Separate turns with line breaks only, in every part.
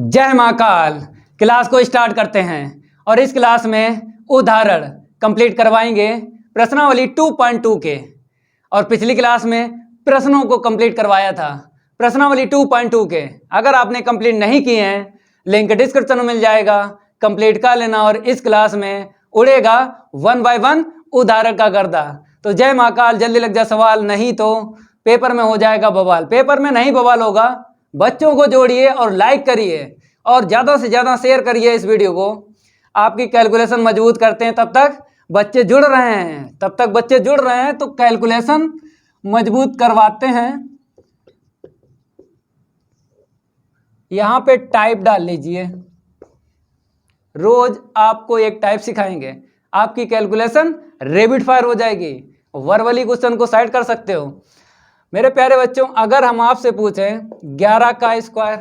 जय महाकाल। क्लास को स्टार्ट करते हैं और इस क्लास में उदाहरण कंप्लीट करवाएंगे प्रश्नावली 2.2 के। और पिछली क्लास में प्रश्नों को कंप्लीट करवाया था प्रश्नावली 2.2 के। अगर आपने कंप्लीट नहीं किए हैं लिंक डिस्क्रिप्शन में मिल जाएगा, कंप्लीट कर लेना। और इस क्लास में उड़ेगा 1 बाय 1 उदाहरण का गर्दा। तो जय महाकाल, जल्दी लग जा सवाल, नहीं तो पेपर में हो जाएगा बवाल। पेपर में नहीं बवाल होगा। बच्चों को जोड़िए और लाइक करिए और ज़्यादा से ज़्यादा शेयर करिए इस वीडियो को। आपकी कैलकुलेशन मजबूत करते हैं, तब तक बच्चे जुड़ रहे हैं तो कैलकुलेशन मजबूत करवाते हैं। यहाँ पे टाइप डाल लीजिए। रोज आपको एक टाइप सिखाएंगे, आपकी कैलकुलेशन रैपिड फायर हो जाएगी। वर्बली क्वेश्चन को साइड कर सकते हो। मेरे प्यारे बच्चों, अगर हम आपसे पूछें 11 का स्क्वायर,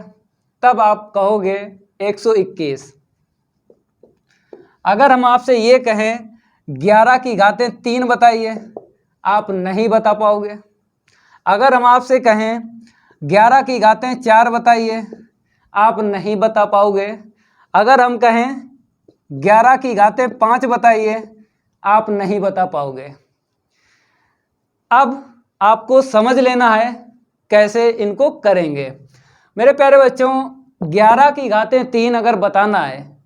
तब आप कहोगे 121। अगर हम आपसे ये कहें 11 की घातें 3 बताइए, आप नहीं बता पाओगे। अगर हम आपसे कहें 11 की घातें 4 बताइए, आप नहीं बता पाओगे। अगर हम कहें 11 की घातें 5 बताइए, आप नहीं बता पाओगे। अब आपको समझ लेना है कैसे इनको करेंगे। मेरे प्यारे बच्चों, 11 की घातें 3 अगर बताना है,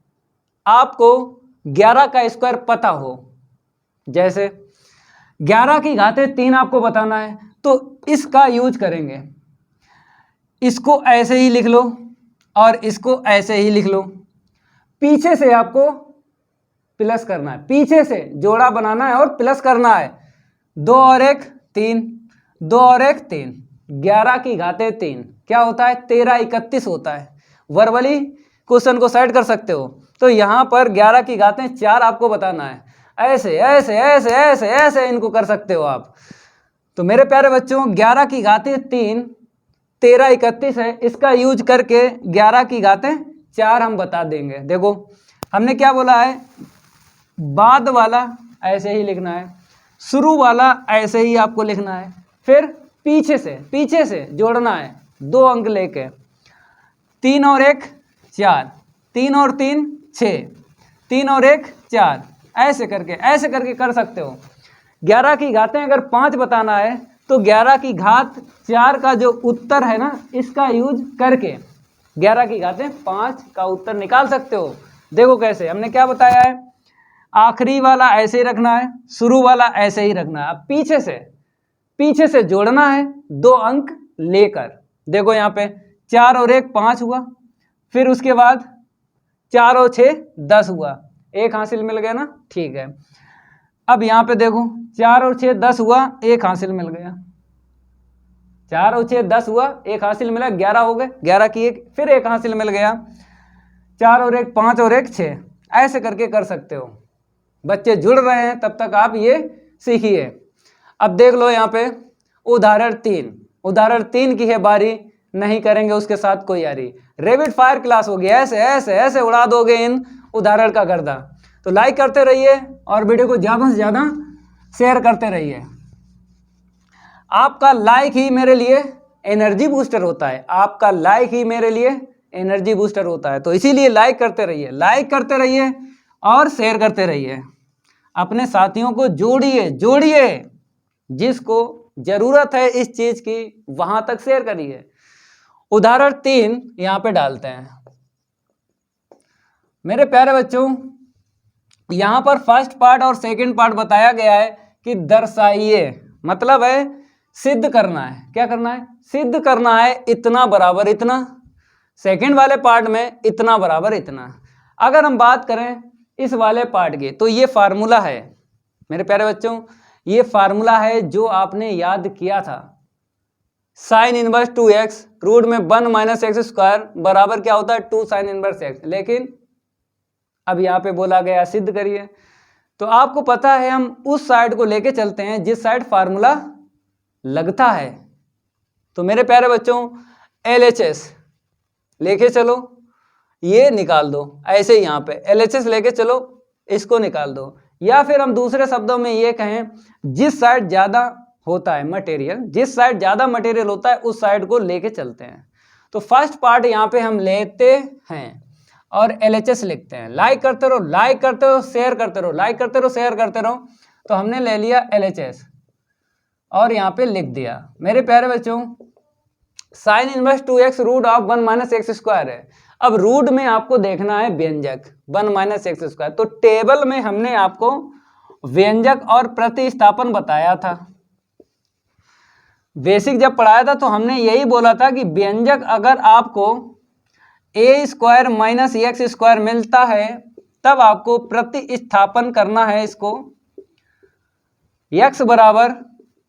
आपको 11 का स्क्वायर पता हो, जैसे 11 की घातें 3 आपको बताना है तो इसका यूज करेंगे। इसको ऐसे ही लिख लो और इसको ऐसे ही लिख लो। पीछे से आपको प्लस करना है, पीछे से जोड़ा बनाना है और प्लस करना है। 2 और 1 3, 2 और 1 3, 11 की घातें 3 क्या होता है? 13 31 होता है। वर्बली क्वेश्चन को साइड कर सकते हो। तो यहाँ पर 11 की घातें 4 आपको बताना है। ऐसे ऐसे ऐसे ऐसे ऐसे इनको कर सकते हो आप। तो मेरे प्यारे बच्चों, 11 की घातें 3 13 31 है, इसका यूज करके 11 की घातें 4 हम बता देंगे। देखो हमने क्या बोला है, बाद वाला ऐसे ही लिखना है, शुरू वाला ऐसे ही आपको लिखना है, फिर पीछे से जोड़ना है 2 अंक लेके। 3 और 1 4, 3 और 3 6, 3 और 1 4, ऐसे करके कर सकते हो। 11 की घातें अगर 5 बताना है तो 11 की घात 4 का जो उत्तर है ना, इसका यूज करके 11 की घातें 5 का उत्तर निकाल सकते हो। देखो कैसे, हमने क्या बताया है, आखिरी वाला ऐसे ही रखना है, शुरू वाला ऐसे ही रखना है। अब पीछे से जोड़ना है 2 अंक लेकर। देखो यहाँ पे 4 और 1 5 हुआ, फिर उसके बाद 4 और 6 10 हुआ, 1 हासिल मिल गया ना, ठीक है। अब यहाँ पे देखो 4 और 6 10 हुआ, 1 हासिल मिल गया। 4 और 6 10 हुआ, 1 हासिल मिला, 11 हो गए। 11 की 1 फिर 1 हासिल मिल गया। 4 और 1 5 और 1 6, ऐसे करके कर सकते हो। बच्चे जुड़ रहे हैं तब तक आप ये सीखिए। अब देख लो यहाँ पे उदाहरण 3 की है बारी, नहीं करेंगे उसके साथ कोई यारी। रैपिड फायर क्लास होगी, ऐसे ऐसे ऐसे उड़ा दोगे इन उदाहरण का गर्दा। तो लाइक करते रहिए और वीडियो को ज़्यादा से ज़्यादा शेयर करते रहिए। आपका लाइक ही मेरे लिए एनर्जी बूस्टर होता है, आपका लाइक ही मेरे लिए एनर्जी बूस्टर होता है। तो इसीलिए लाइक करते रहिए और शेयर करते रहिए। अपने साथियों को जोड़िए, जिसको जरूरत है इस चीज की वहां तक शेयर करिए। उदाहरण 3 यहां पे डालते हैं। मेरे प्यारे बच्चों, यहां पर फर्स्ट पार्ट और सेकंड पार्ट बताया गया है कि दर्शाइए, मतलब है सिद्ध करना है। क्या करना है? सिद्ध करना है इतना बराबर इतना। सेकंड वाले पार्ट में इतना बराबर इतना। अगर हम बात करें इस वाले पार्ट की, तो ये फार्मूला है मेरे प्यारे बच्चों, ये फार्मूला है जो आपने याद किया था। साइन इनवर्स 2x रूट में 1 माइनस एक्स स्क्वायर बराबर क्या होता है? 2 साइन इनवर्स x। लेकिन अब यहाँ पे बोला गया सिद्ध करिए, तो आपको पता है हम उस साइड को लेके चलते हैं जिस साइड फार्मूला लगता है। तो मेरे प्यारे बच्चों, LHS लेके चलो, ये निकाल दो। ऐसे ही यहाँ पे LHS लेके चलो, इसको निकाल दो। या फिर हम दूसरे शब्दों में ये कहें, जिस साइड ज़्यादा होता है मटेरियल, जिस साइड ज़्यादा मटेरियल होता है उस साइड को लेके चलते हैं। तो फर्स्ट पार्ट यहाँ पे हम लेते हैं और LHS लिखते हैं। लाइक करते रहो, लाइक करते रहो, शेयर करते रहो, लाइक करते रहो, शेयर करते रहो। तो हमने ले लिया LHS और यहाँ पे लिख दिया। मेरे प्यारे बच्चों, sine inverse 2x root of 1 minus x square है। अब रूट में आपको देखना है व्यंजक 1 माइनस एक्स स्क्वायर। तो टेबल में हमने आपको व्यंजक और प्रतिस्थापन बताया था। बेसिक जब पढ़ाया था तो हमने यही बोला था कि व्यंजक अगर आपको ए स्क्वायर माइनस एक्स स्क्वायर मिलता है तब आपको प्रतिस्थापन करना है इसको, x बराबर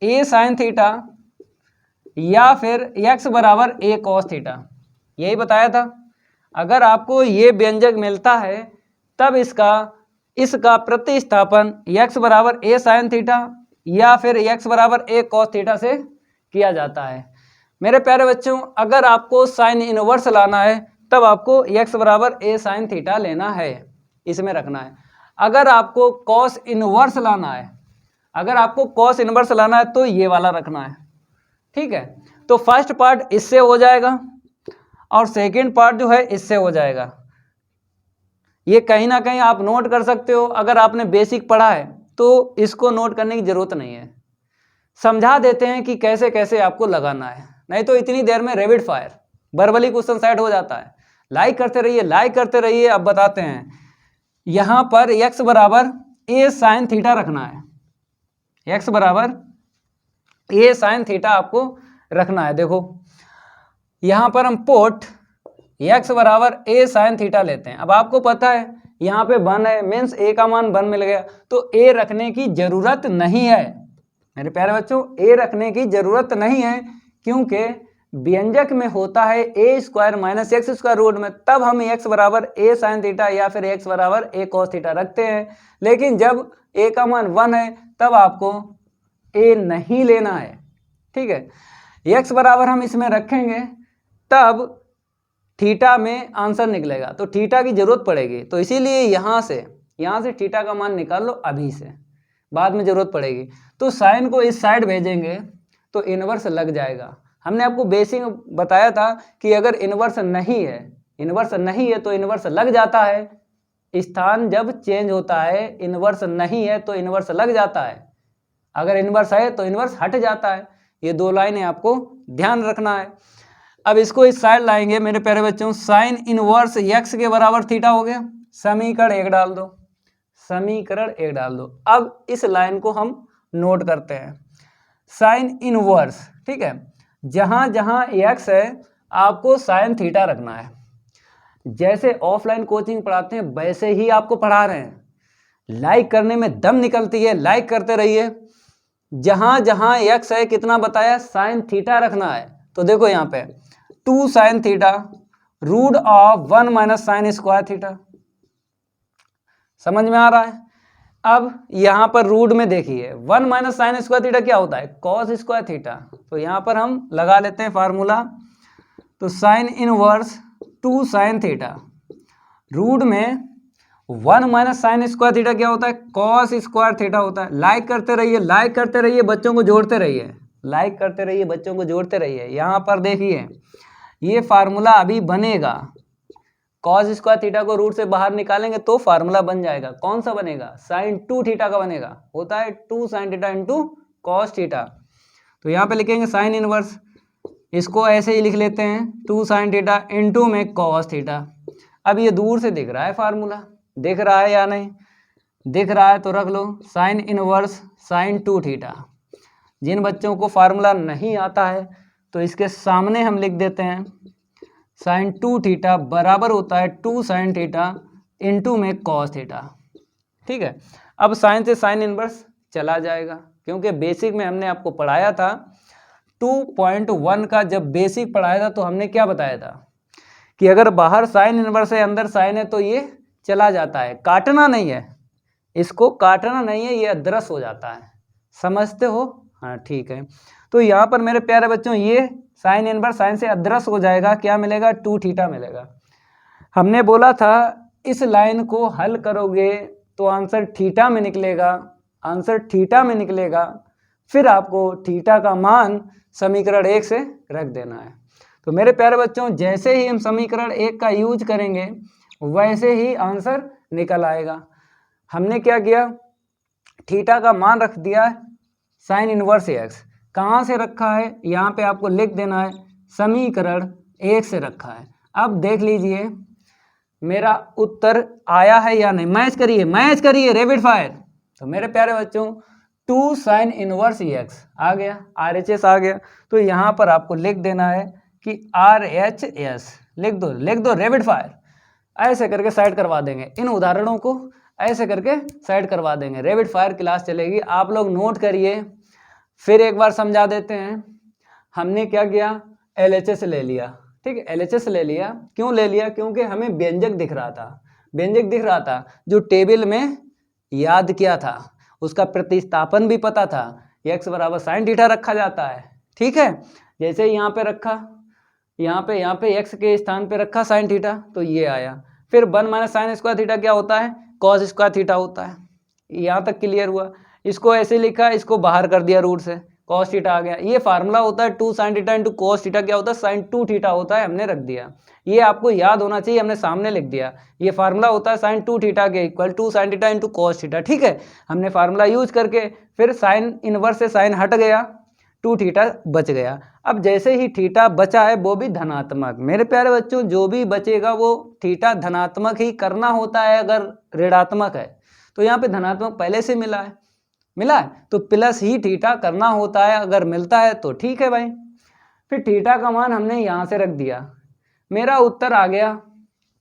ए साइन थीटा या फिर x बराबर ए कॉस थीटा, यही बताया था। अगर आपको ये व्यंजक मिलता है तब इसका प्रतिस्थापन x बराबर ए साइन थीटा या फिर x बराबर ए कॉस थीटा से किया जाता है। मेरे प्यारे बच्चों, अगर आपको साइन इनवर्स लाना है तब आपको x बराबर ए साइन थीटा लेना है, इसमें रखना है। अगर आपको कॉस इनवर्स लाना है, तो ये वाला रखना है, ठीक है। तो फर्स्ट पार्ट इससे हो जाएगा और सेकंड पार्ट जो है इससे हो जाएगा। ये कहीं ना कहीं आप नोट कर सकते हो। अगर आपने बेसिक पढ़ा है तो इसको नोट करने की जरूरत नहीं है, समझा देते हैं कि कैसे कैसे आपको लगाना है, नहीं तो इतनी देर में rapid fire verbally question set हो जाता है। लाइक करते रहिए, लाइक करते रहिए। अब बताते हैं, यहां पर x बराबर ए साइन थीटा रखना है, x बराबर ए साइन थीटा आपको रखना है। देखो यहां पर हम पुट x बराबर ए साइन थीटा लेते हैं। अब आपको पता है यहाँ पे 1 है, मीन्स a का मान 1 मिल गया, तो a रखने की जरूरत नहीं है। मेरे प्यारे बच्चों, a रखने की जरूरत नहीं है क्योंकि व्यंजक में होता है a square minus x square root में, तब हम x बराबर ए साइन थीटा या फिर x बराबर ए कॉस थीटा रखते हैं। लेकिन जब a का मान 1 है तब आपको a नहीं लेना है, ठीक है। x बराबर हम इसमें रखेंगे तब थीटा में आंसर निकलेगा, तो थीटा की जरूरत पड़ेगी। तो इसीलिए यहाँ से थीटा का मान निकाल लो अभी से, बाद में जरूरत पड़ेगी। तो साइन को इस साइड भेजेंगे तो इनवर्स लग जाएगा। हमने आपको बेसिक बताया था कि अगर इनवर्स नहीं है तो इनवर्स लग जाता है। स्थान जब चेंज होता है, इनवर्स नहीं है तो इनवर्स लग जाता है, अगर इनवर्स है तो इनवर्स हट जाता है। ये 2 लाइनें आपको ध्यान रखना है। अब इसको इस साइड लाएंगे मेरे प्यारे बच्चों, साइन इनवर्स x के बराबर थीटा हो गया। समीकरण 1 डाल दो। अब इस लाइन को हम नोट करते हैं, साइन इनवर्स, ठीक है। जहां जहां x है आपको साइन थीटा रखना है। जैसे ऑफलाइन कोचिंग पढ़ाते हैं वैसे ही आपको पढ़ा रहे हैं। लाइक करने में दम निकलती है, लाइक करते रहिए। जहां जहां x है कितना बताया, साइन थीटा रखना है। तो देखो यहाँ पे 2 sine theta root of 1 minus sine square theta, समझ में आ रहा है। अब यहाँ पर रूट में देखिए 1 माइनस साइन स्क्वायर थीटा क्या होता है, कॉस स्क्वायर थीटा। तो यहाँ पर हम लगा लेते हैं फार्मूला। तो sine inverse 2 sine theta root में 1 माइनस साइन स्क्वायर थीटा क्या होता है, कॉस स्क्वायर थीटा होता है। लाइक करते रहिए, बच्चों को जोड़ते रहिए। यहाँ पर देखिए ये फार्मूला अभी बनेगा, कॉस स्क्वायर थीटा को रूट से बाहर निकालेंगे तो फार्मूला बन जाएगा। कौन सा बनेगा, साइन 2 थीटा का बनेगा। होता है 2 sine theta into cos theta. तो यहाँ पे लिखेंगे साइन इनवर्स, इसको ऐसे ही लिख लेते हैं 2 साइन थीटा इंटू में कॉस थीटा। अब ये दूर से दिख रहा है फार्मूला, दिख रहा है या नहीं, दिख रहा है तो रख लो साइन इनवर्स साइन 2 थीटा। जिन बच्चों को फार्मूला नहीं आता है तो इसके सामने हम लिख देते हैं साइन 2 थीटा बराबर होता है 2 साइन थीटा इंटू में कॉस थीटा, ठीक है। अब साइन से साइन इनवर्स चला जाएगा क्योंकि बेसिक में हमने आपको पढ़ाया था 2.1 का। जब बेसिक पढ़ाया था तो हमने क्या बताया था कि अगर बाहर साइन इनवर्स है अंदर साइन है तो ये चला जाता है, काटना नहीं है, इसको काटना नहीं है, ये अदृश्य हो जाता है। समझते हो, हाँ ठीक है। तो यहाँ पर मेरे प्यारे बच्चों ये साइन इनवर्स साइन से अदृश्य हो जाएगा, क्या मिलेगा, 2 थीटा मिलेगा। हमने बोला था इस लाइन को हल करोगे तो आंसर थीटा में निकलेगा, फिर आपको थीटा का मान समीकरण 1 से रख देना है। तो मेरे प्यारे बच्चों जैसे ही हम समीकरण 1 का यूज करेंगे वैसे ही आंसर निकल आएगा। हमने क्या किया, थीटा का मान रख दिया साइन इनवर्स एक्स। कहाँ से रखा है, यहाँ पे आपको लिख देना है समीकरण 1 से रखा है। अब देख लीजिए मेरा उत्तर आया है या नहीं, मैच करिए रैपिड फायर। तो मेरे प्यारे बच्चों 2 साइन इनवर्स एक्स आ गया, RHS आ गया। तो यहाँ पर आपको लिख देना है कि RHS लिख दो रैपिड फायर। ऐसे करके साइड करवा देंगे, इन उदाहरणों को ऐसे करके साइड करवा देंगे, रैपिड फायर क्लास चलेगी। आप लोग नोट करिए, फिर एक बार समझा देते हैं। हमने क्या किया, LHS ले लिया, ठीक है, LHS ले लिया। क्यों ले लिया, क्योंकि हमें व्यंजक दिख रहा था जो टेबल में याद किया था, उसका प्रतिस्थापन भी पता था, x बराबर साइन थीटा रखा जाता है, ठीक है। जैसे यहाँ पे रखा, यहाँ पे x के स्थान पे रखा साइन थीटा, तो ये आया। फिर 1 माइनस साइन स्क्वायर थीटा क्या होता है, कॉस स्क्वायर थीटा होता है। यहाँ तक क्लियर हुआ। इसको ऐसे लिखा, इसको बाहर कर दिया रूट से, कॉस थीटा आ गया। ये फार्मूला होता है 2 sine theta into cos theta क्या होता है, साइन 2 थीटा होता है, हमने रख दिया। ये आपको याद होना चाहिए, हमने सामने लिख दिया। ये फार्मूला होता है साइन 2 थीटा के equal 2 sine theta into cos theta, ठीक है। हमने फार्मूला यूज करके फिर साइन इनवर्स से साइन हट गया, 2 थीटा बच गया। अब जैसे ही थीटा बचा है वो भी धनात्मक। मेरे प्यारे बच्चों जो भी बचेगा वो थीटा धनात्मक ही करना होता है, अगर ऋणात्मक है तो यहाँ पे धनात्मक पहले से मिला है तो प्लस ही थीटा करना होता है, अगर मिलता है तो ठीक है भाई। फिर थीटा का मान हमने यहाँ से रख दिया, मेरा उत्तर आ गया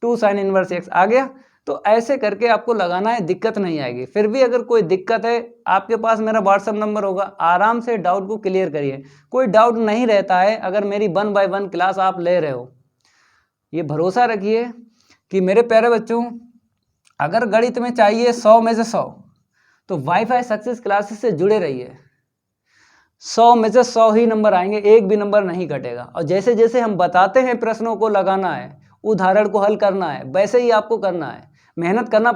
2 साइन इनवर्स एक्स आ गया। तो ऐसे करके आपको लगाना है, दिक्कत नहीं आएगी। फिर भी अगर कोई दिक्कत है, आपके पास मेरा व्हाट्सएप नंबर होगा, आराम से डाउट को क्लियर करिए। कोई डाउट नहीं रहता है अगर मेरी 1 बाय 1 क्लास आप ले रहे हो। ये भरोसा रखिए कि मेरे प्यारे बच्चों अगर गणित में चाहिए 100 में से 100 तो वाईफाई सक्सेस क्लासेस से जुड़े रहिए। 100 में से 100 ही नंबर आएंगे, एक भी नंबर नहीं कटेगा। और जैसे जैसे हम बताते हैं प्रश्नों को लगाना है, उदाहरण को हल करना है, वैसे ही आपको करना है। मेहनत करना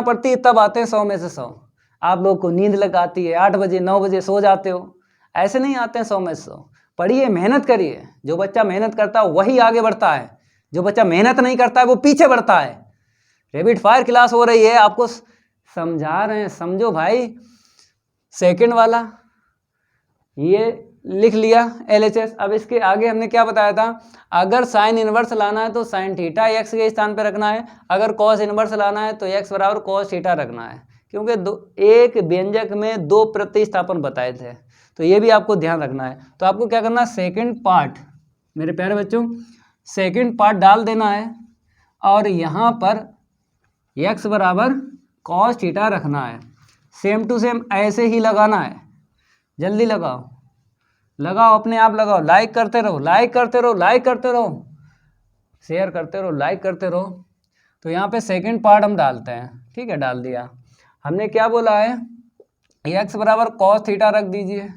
पड़ती है, तब आते हैं 100 में से 100। आप लोग को नींद लग आती है, 8 बजे 9 बजे सो जाते हो, ऐसे नहीं आते हैं 100 में से 100। पढ़िए, मेहनत करिए। जो बच्चा मेहनत करता है वही आगे बढ़ता है, जो बच्चा मेहनत नहीं करता है वो पीछे बढ़ता है। रैपिड फायर क्लास हो रही है, आपको समझा रहे हैं, समझो भाई। सेकंड वाला ये लिख लिया LHS। अब इसके आगे हमने क्या बताया था, अगर साइन इनवर्स लाना है तो साइन थीटा x के स्थान पे रखना है, अगर कॉस इनवर्स लाना है तो x बराबर कॉस थीटा रखना है, क्योंकि एक व्यंजक में 2 प्रतिस्थापन बताए थे। तो ये भी आपको ध्यान रखना है। तो आपको क्या करना है, सेकेंड पार्ट, मेरे प्यारे बच्चों सेकेंड पार्ट डाल देना है, और यहाँ पर x बराबर कॉस थीटा रखना है। सेम टू सेम ऐसे ही लगाना है। जल्दी लगाओ, अपने आप लगाओ। लाइक करते रहो, शेयर करते रहो, लाइक करते रहो। तो यहाँ पे सेकंड पार्ट हम डालते हैं, ठीक है, डाल दिया। हमने क्या बोला है, x बराबर कॉस थीटा रख दीजिए।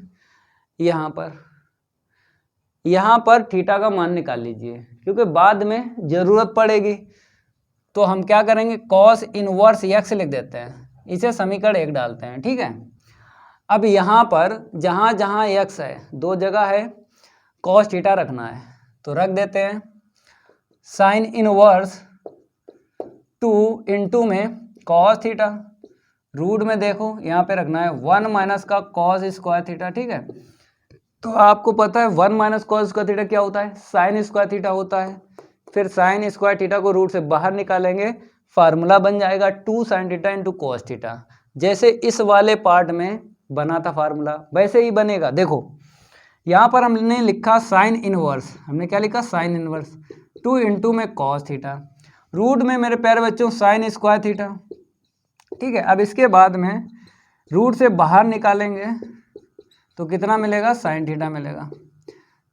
यहाँ पर थीटा का मान निकाल लीजिए, क्योंकि बाद में जरूरत पड़ेगी। तो हम क्या करेंगे, कॉस इनवर्स x लिख देते हैं, इसे समीकरण 1 डालते हैं, ठीक है। अब यहाँ पर जहाँ जहाँ x है, 2 जगह है, कॉस थीटा रखना है, तो रख देते हैं। साइन इनवर्स 2 इंटू में कॉस थीटा, रूट में देखो यहाँ पे रखना है 1 माइनस का कॉस स्क्वायर थीटा, ठीक है। तो आपको पता है 1 माइनस कॉस स्क्वायर थीटा क्या होता है, साइन स्क्वायर थीटा होता है। फिर साइन स्क्वायर थीटा को रूट से बाहर निकालेंगे, फार्मूला बन जाएगा 2 sine theta into cos theta. जैसे इस वाले पार्ट में बना था फार्मूला, वैसे ही बनेगा। देखो यहाँ पर हमने लिखा साइन इनवर्स, हमने क्या लिखा, साइन इनवर्स 2 इंटू में कॉस थीटा, रूट में मेरे प्यारे बच्चों साइन स्क्वायर थीटा, ठीक है। अब इसके बाद में रूट से बाहर निकालेंगे तो कितना मिलेगा, साइन थीटा मिलेगा।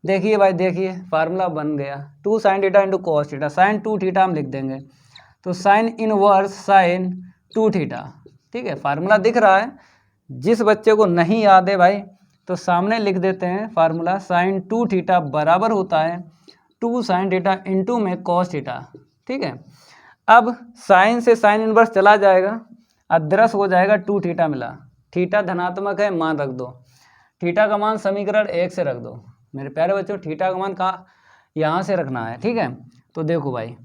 देखिए भाई, देखिए फार्मूला बन गया 2 sine theta into cos theta, sine 2 theta हम लिख देंगे। तो साइन इनवर्स साइन 2 थीटा, ठीक है। फार्मूला दिख रहा है, जिस बच्चे को नहीं याद है भाई तो सामने लिख देते हैं फार्मूला, साइन 2 थीटा बराबर होता है 2 साइन थीटा इंटू में कॉस थीटा, ठीक है। अब साइन से साइन इनवर्स चला जाएगा, अदृश्य हो जाएगा, 2 थीटा मिला। थीटा धनात्मक है, मान रख दो, थीटा का मान समीकरण 1 से रख दो, मेरे प्यारे बच्चों थीटा का मान कहाँ, यहाँ से रखना है, ठीक है। तो देखो भाई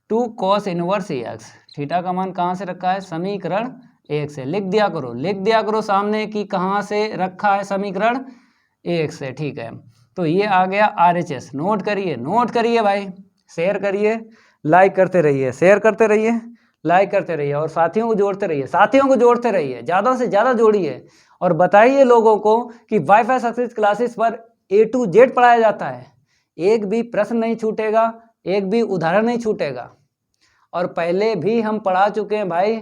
2 cos इनवर्स एक्स, थीटा का मान कहाँ से रखा है, समीकरण 1 से। लिख दिया करो सामने कि कहाँ से रखा है, समीकरण 1 से, ठीक है। तो ये आ गया RHS, नोट करिए भाई, शेयर करिए, लाइक करते रहिए, शेयर करते रहिए, लाइक करते रहिए, और साथियों को जोड़ते रहिए, ज़्यादा से ज़्यादा जोड़िए, और बताइए लोगों को कि वाईफाई सक्सेस क्लासेस पर A to Z पढ़ाया जाता है, एक भी प्रश्न नहीं छूटेगा, एक भी उदाहरण नहीं छूटेगा। और पहले भी हम पढ़ा चुके हैं भाई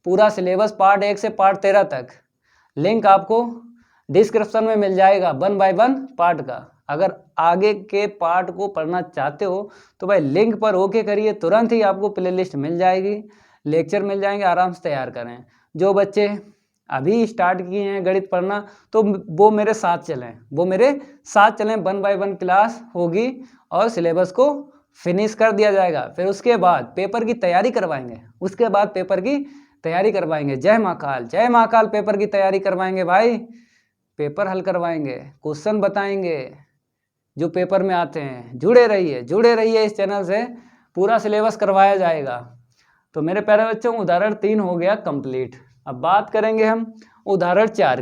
पूरा सिलेबस पार्ट 1 से पार्ट 13 तक, लिंक आपको डिस्क्रिप्शन में मिल जाएगा 1 by 1 पार्ट का। अगर आगे के पार्ट को पढ़ना चाहते हो तो भाई लिंक पर ओके करिए, तुरंत ही आपको प्लेलिस्ट मिल जाएगी, लेक्चर मिल जाएंगे, आराम से तैयार करें। जो बच्चे अभी स्टार्ट किए हैं गणित पढ़ना तो वो मेरे साथ चलें, 1 by 1 क्लास होगी और सिलेबस को फिनिश कर दिया जाएगा। फिर उसके बाद पेपर की तैयारी करवाएंगे, जय महाकाल पेपर की तैयारी करवाएंगे भाई, पेपर हल करवाएंगे, क्वेश्चन बताएंगे जो पेपर में आते हैं। जुड़े रहिए इस चैनल से, पूरा सिलेबस करवाया जाएगा। तो मेरे प्यारे बच्चों उदाहरण 3 हो गया कंप्लीट। अब बात करेंगे हम उदाहरण 4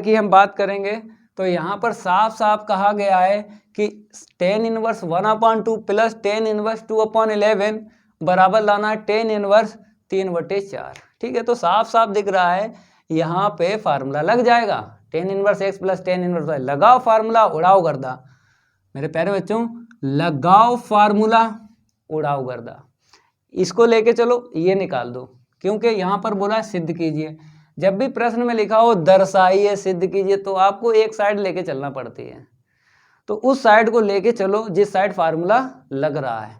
की हम बात करेंगे। तो यहाँ पर साफ साफ कहा गया है कि tan inverse 1/2 plus tan inverse 2/11 बराबर लाना है tan इनवर्स 3/4, ठीक है। तो साफ साफ दिख रहा है यहाँ पे फार्मूला लग जाएगा, tan inverse x plus tan inverse y, लगाओ फार्मूला, उड़ाओ गर्दा। मेरे प्यारे बच्चों लगाओ फार्मूला, उड़ाओ गर्दा। इसको लेके चलो, ये निकाल दो, क्योंकि यहाँ पर बोला सिद्ध कीजिए। जब भी प्रश्न में लिखा हो दर्शाइए, सिद्ध कीजिए, तो आपको एक साइड लेके चलना पड़ती है। तो उस साइड को लेके चलो जिस साइड फार्मूला लग रहा है।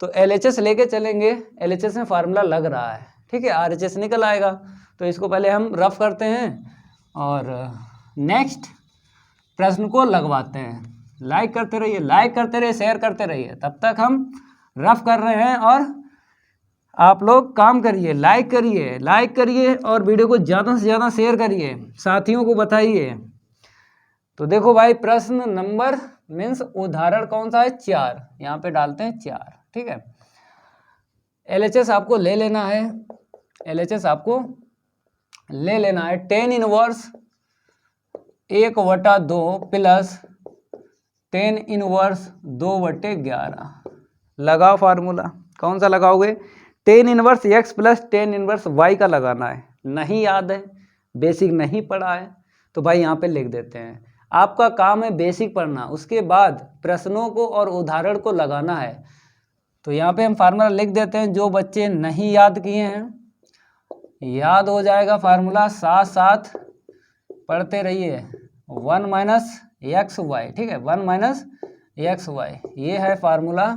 तो LHS लेके चलेंगे, LHS में फार्मूला लग रहा है, ठीक है, RHS निकल आएगा। तो इसको पहले हम रफ करते हैं और नेक्स्ट प्रश्न को लगवाते हैं। लाइक करते रहिए, शेयर करते रहिए, तब तक हम रफ कर रहे हैं और आप लोग काम करिए, लाइक करिए और वीडियो को ज़्यादा से ज़्यादा शेयर करिए, साथियों को बताइए। तो देखो भाई प्रश्न नंबर मीन्स उदाहरण कौन सा है, 4, यहाँ पे डालते हैं 4, ठीक है। LHS आपको ले लेना है, tan inverse 1/2 plus tan inverse 2/11। लगाओ फार्मूला, कौन सा लगाओगे, tan inverse x plus tan inverse y का लगाना है। नहीं याद है, बेसिक नहीं पढ़ा है, तो भाई यहाँ पे लिख देते हैं। आपका काम है बेसिक पढ़ना, उसके बाद प्रश्नों को और उदाहरण को लगाना है। तो यहाँ पे हम फार्मूला लिख देते हैं, जो बच्चे नहीं याद किए हैं याद हो जाएगा फार्मूला, साथ साथ पढ़ते रहिए। 1 - xy, ठीक है, 1 - xy, ये है formula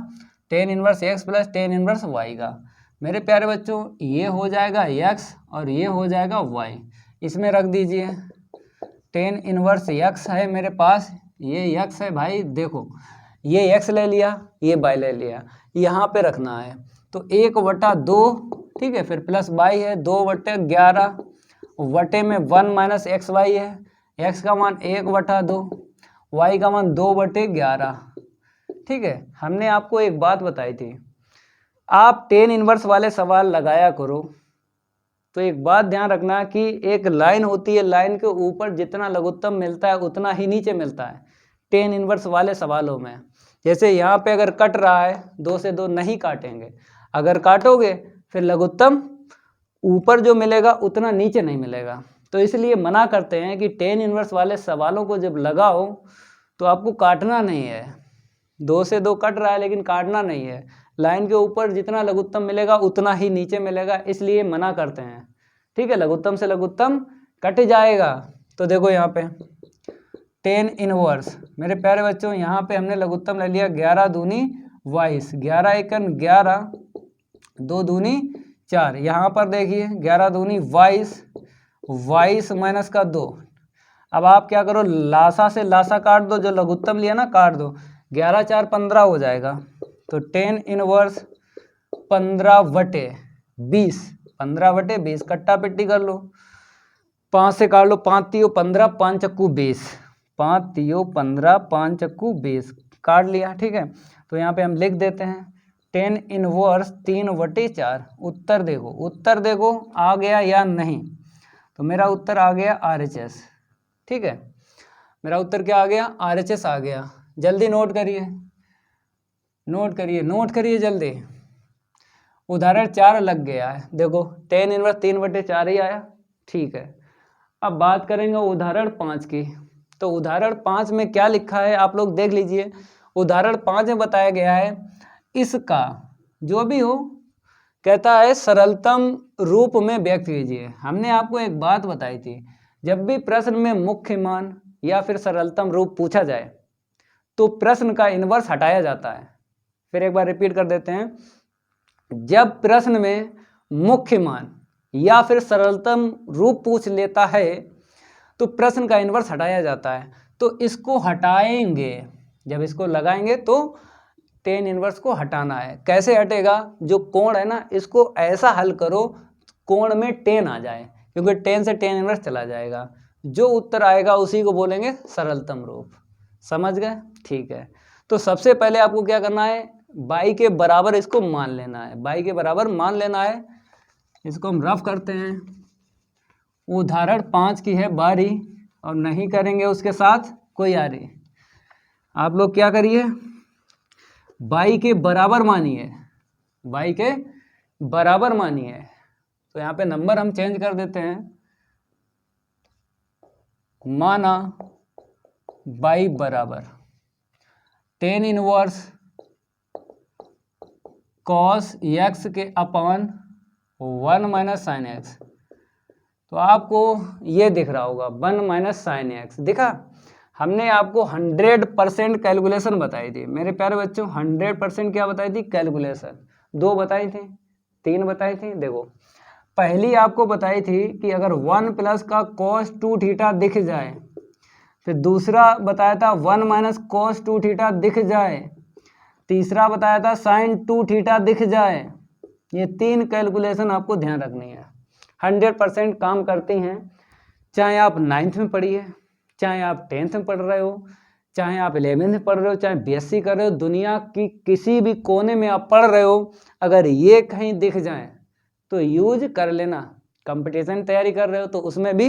tan inverse x plus tan inverse y का। मेरे प्यारे बच्चों ये हो जाएगा x और ये हो जाएगा y, इसमें रख दीजिए। tan इनवर्स x है मेरे पास, ये x है भाई, देखो ये x ले लिया, ये y ले लिया, यहाँ पे रखना है। तो 1/2, ठीक है, फिर प्लस y है 2/11, वटे में 1 - xy है, x का मान 1/2, y का मान 2/11, ठीक है। हमने आपको एक बात बताई थी, आप tan इनवर्स वाले सवाल लगाया करो। तो एक बात ध्यान रखना कि एक लाइन होती है, लाइन के ऊपर जितना लघुत्तम मिलता है उतना ही नीचे मिलता है tan इनवर्स वाले सवालों में। जैसे यहाँ पे अगर कट रहा है 2 से 2 नहीं काटेंगे, अगर काटोगे फिर लघुत्तम ऊपर जो मिलेगा उतना नीचे नहीं मिलेगा। तो इसलिए मना करते हैं कि tan इनवर्स वाले सवालों को जब लगाओ तो आपको काटना नहीं है। 2 से 2 कट रहा है लेकिन काटना नहीं है, लाइन के ऊपर जितना लघुत्तम मिलेगा उतना ही नीचे मिलेगा, इसलिए मना करते हैं, ठीक है। लघुत्तम से लघुत्तम कट जाएगा। तो देखो यहाँ पे tan इनवर्स, मेरे प्यारे बच्चों यहाँ पे हमने लघुत्तम ले लिया 11 दूनी 22, 11 एकन 11, 2 दूनी 4, यहाँ पर देखिए 11 दूनी 22, 22 माइनस का 2। अब आप क्या करो, लासा से लासा काट दो, जो लघुत्तम लिया ना काट दो, 11 4 15 हो जाएगा। तो tan इनवर्स 15/20, 15/20, कट्टा पिट्टी कर लो, 5 से काट लो, 5 3 15, 5 चक्कू 20, 5 तियो 15, 5 चक्कू 20, काट लिया। ठीक है, तो यहाँ पे हम लिख देते हैं tan इनवर्स 3/4। उत्तर देखो आ गया या नहीं। तो मेरा उत्तर आ गया RHS। ठीक है, मेरा उत्तर क्या आ गया? RHS आ गया। जल्दी नोट करिए जल्दी। उदाहरण 4 लग गया है, देखो tan इनवर्स 3/4 ही आया। ठीक है, अब बात करेंगे उदाहरण 5 की। तो उदाहरण 5 में क्या लिखा है आप लोग देख लीजिए। उदाहरण 5 में बताया गया है इसका जो भी हो, कहता है सरलतम रूप में व्यक्त कीजिए। हमने आपको एक बात बताई थी, जब भी प्रश्न में मुख्य मान या फिर सरलतम रूप पूछा जाए तो प्रश्न का इनवर्स हटाया जाता है। फिर एक बार रिपीट कर देते हैं, जब प्रश्न में मुख्य मान या फिर सरलतम रूप पूछ लेता है तो प्रश्न का इनवर्स हटाया जाता है। तो इसको हटाएंगे, जब इसको लगाएंगे तो tan इनवर्स को हटाना है। कैसे हटेगा? जो कोण है ना, इसको ऐसा हल करो कोण में tan आ जाए, क्योंकि tan से tan इनवर्स चला जाएगा। जो उत्तर आएगा उसी को बोलेंगे सरलतम रूप। समझ गए? ठीक है, तो सबसे पहले आपको क्या करना है, y के बराबर इसको मान लेना है। y के बराबर मान लेना है, इसको हम रफ करते हैं। उदाहरण 5 की है बारी, और नहीं करेंगे उसके साथ कोई यारी। आप लोग क्या करिए, y के बराबर मानिए, y के बराबर मानिए। तो यहाँ पे नंबर हम चेंज कर देते हैं। माना y बराबर tan इनवर्स cos x के अपान 1 माइनस साइन एक्स। तो आपको ये दिख रहा होगा 1 माइनस साइन एक्स दिखा। हमने आपको 100% कैलकुलेशन बताई थी मेरे प्यारे बच्चों। 100% क्या बताई थी? कैलकुलेशन। 2 बताई थी, 3 बताई थी। देखो, पहली आपको बताई थी कि अगर 1 प्लस का cos 2 थीटा दिख जाए, फिर दूसरा बताया था 1 माइनस cos 2 थीटा दिख जाए, तीसरा बताया था sin 2 थीटा दिख जाए। ये 3 कैलकुलेशन आपको ध्यान रखनी है, 100% काम करती हैं। चाहे आप 9th में पढ़िए, चाहे आप 10th में पढ़ रहे हो, चाहे आप 11th में पढ़ रहे हो, चाहे BSc कर रहे हो, दुनिया की किसी भी कोने में आप पढ़ रहे हो, अगर ये कहीं दिख जाए तो यूज कर लेना। कंपटीशन तैयारी कर रहे हो तो उसमें भी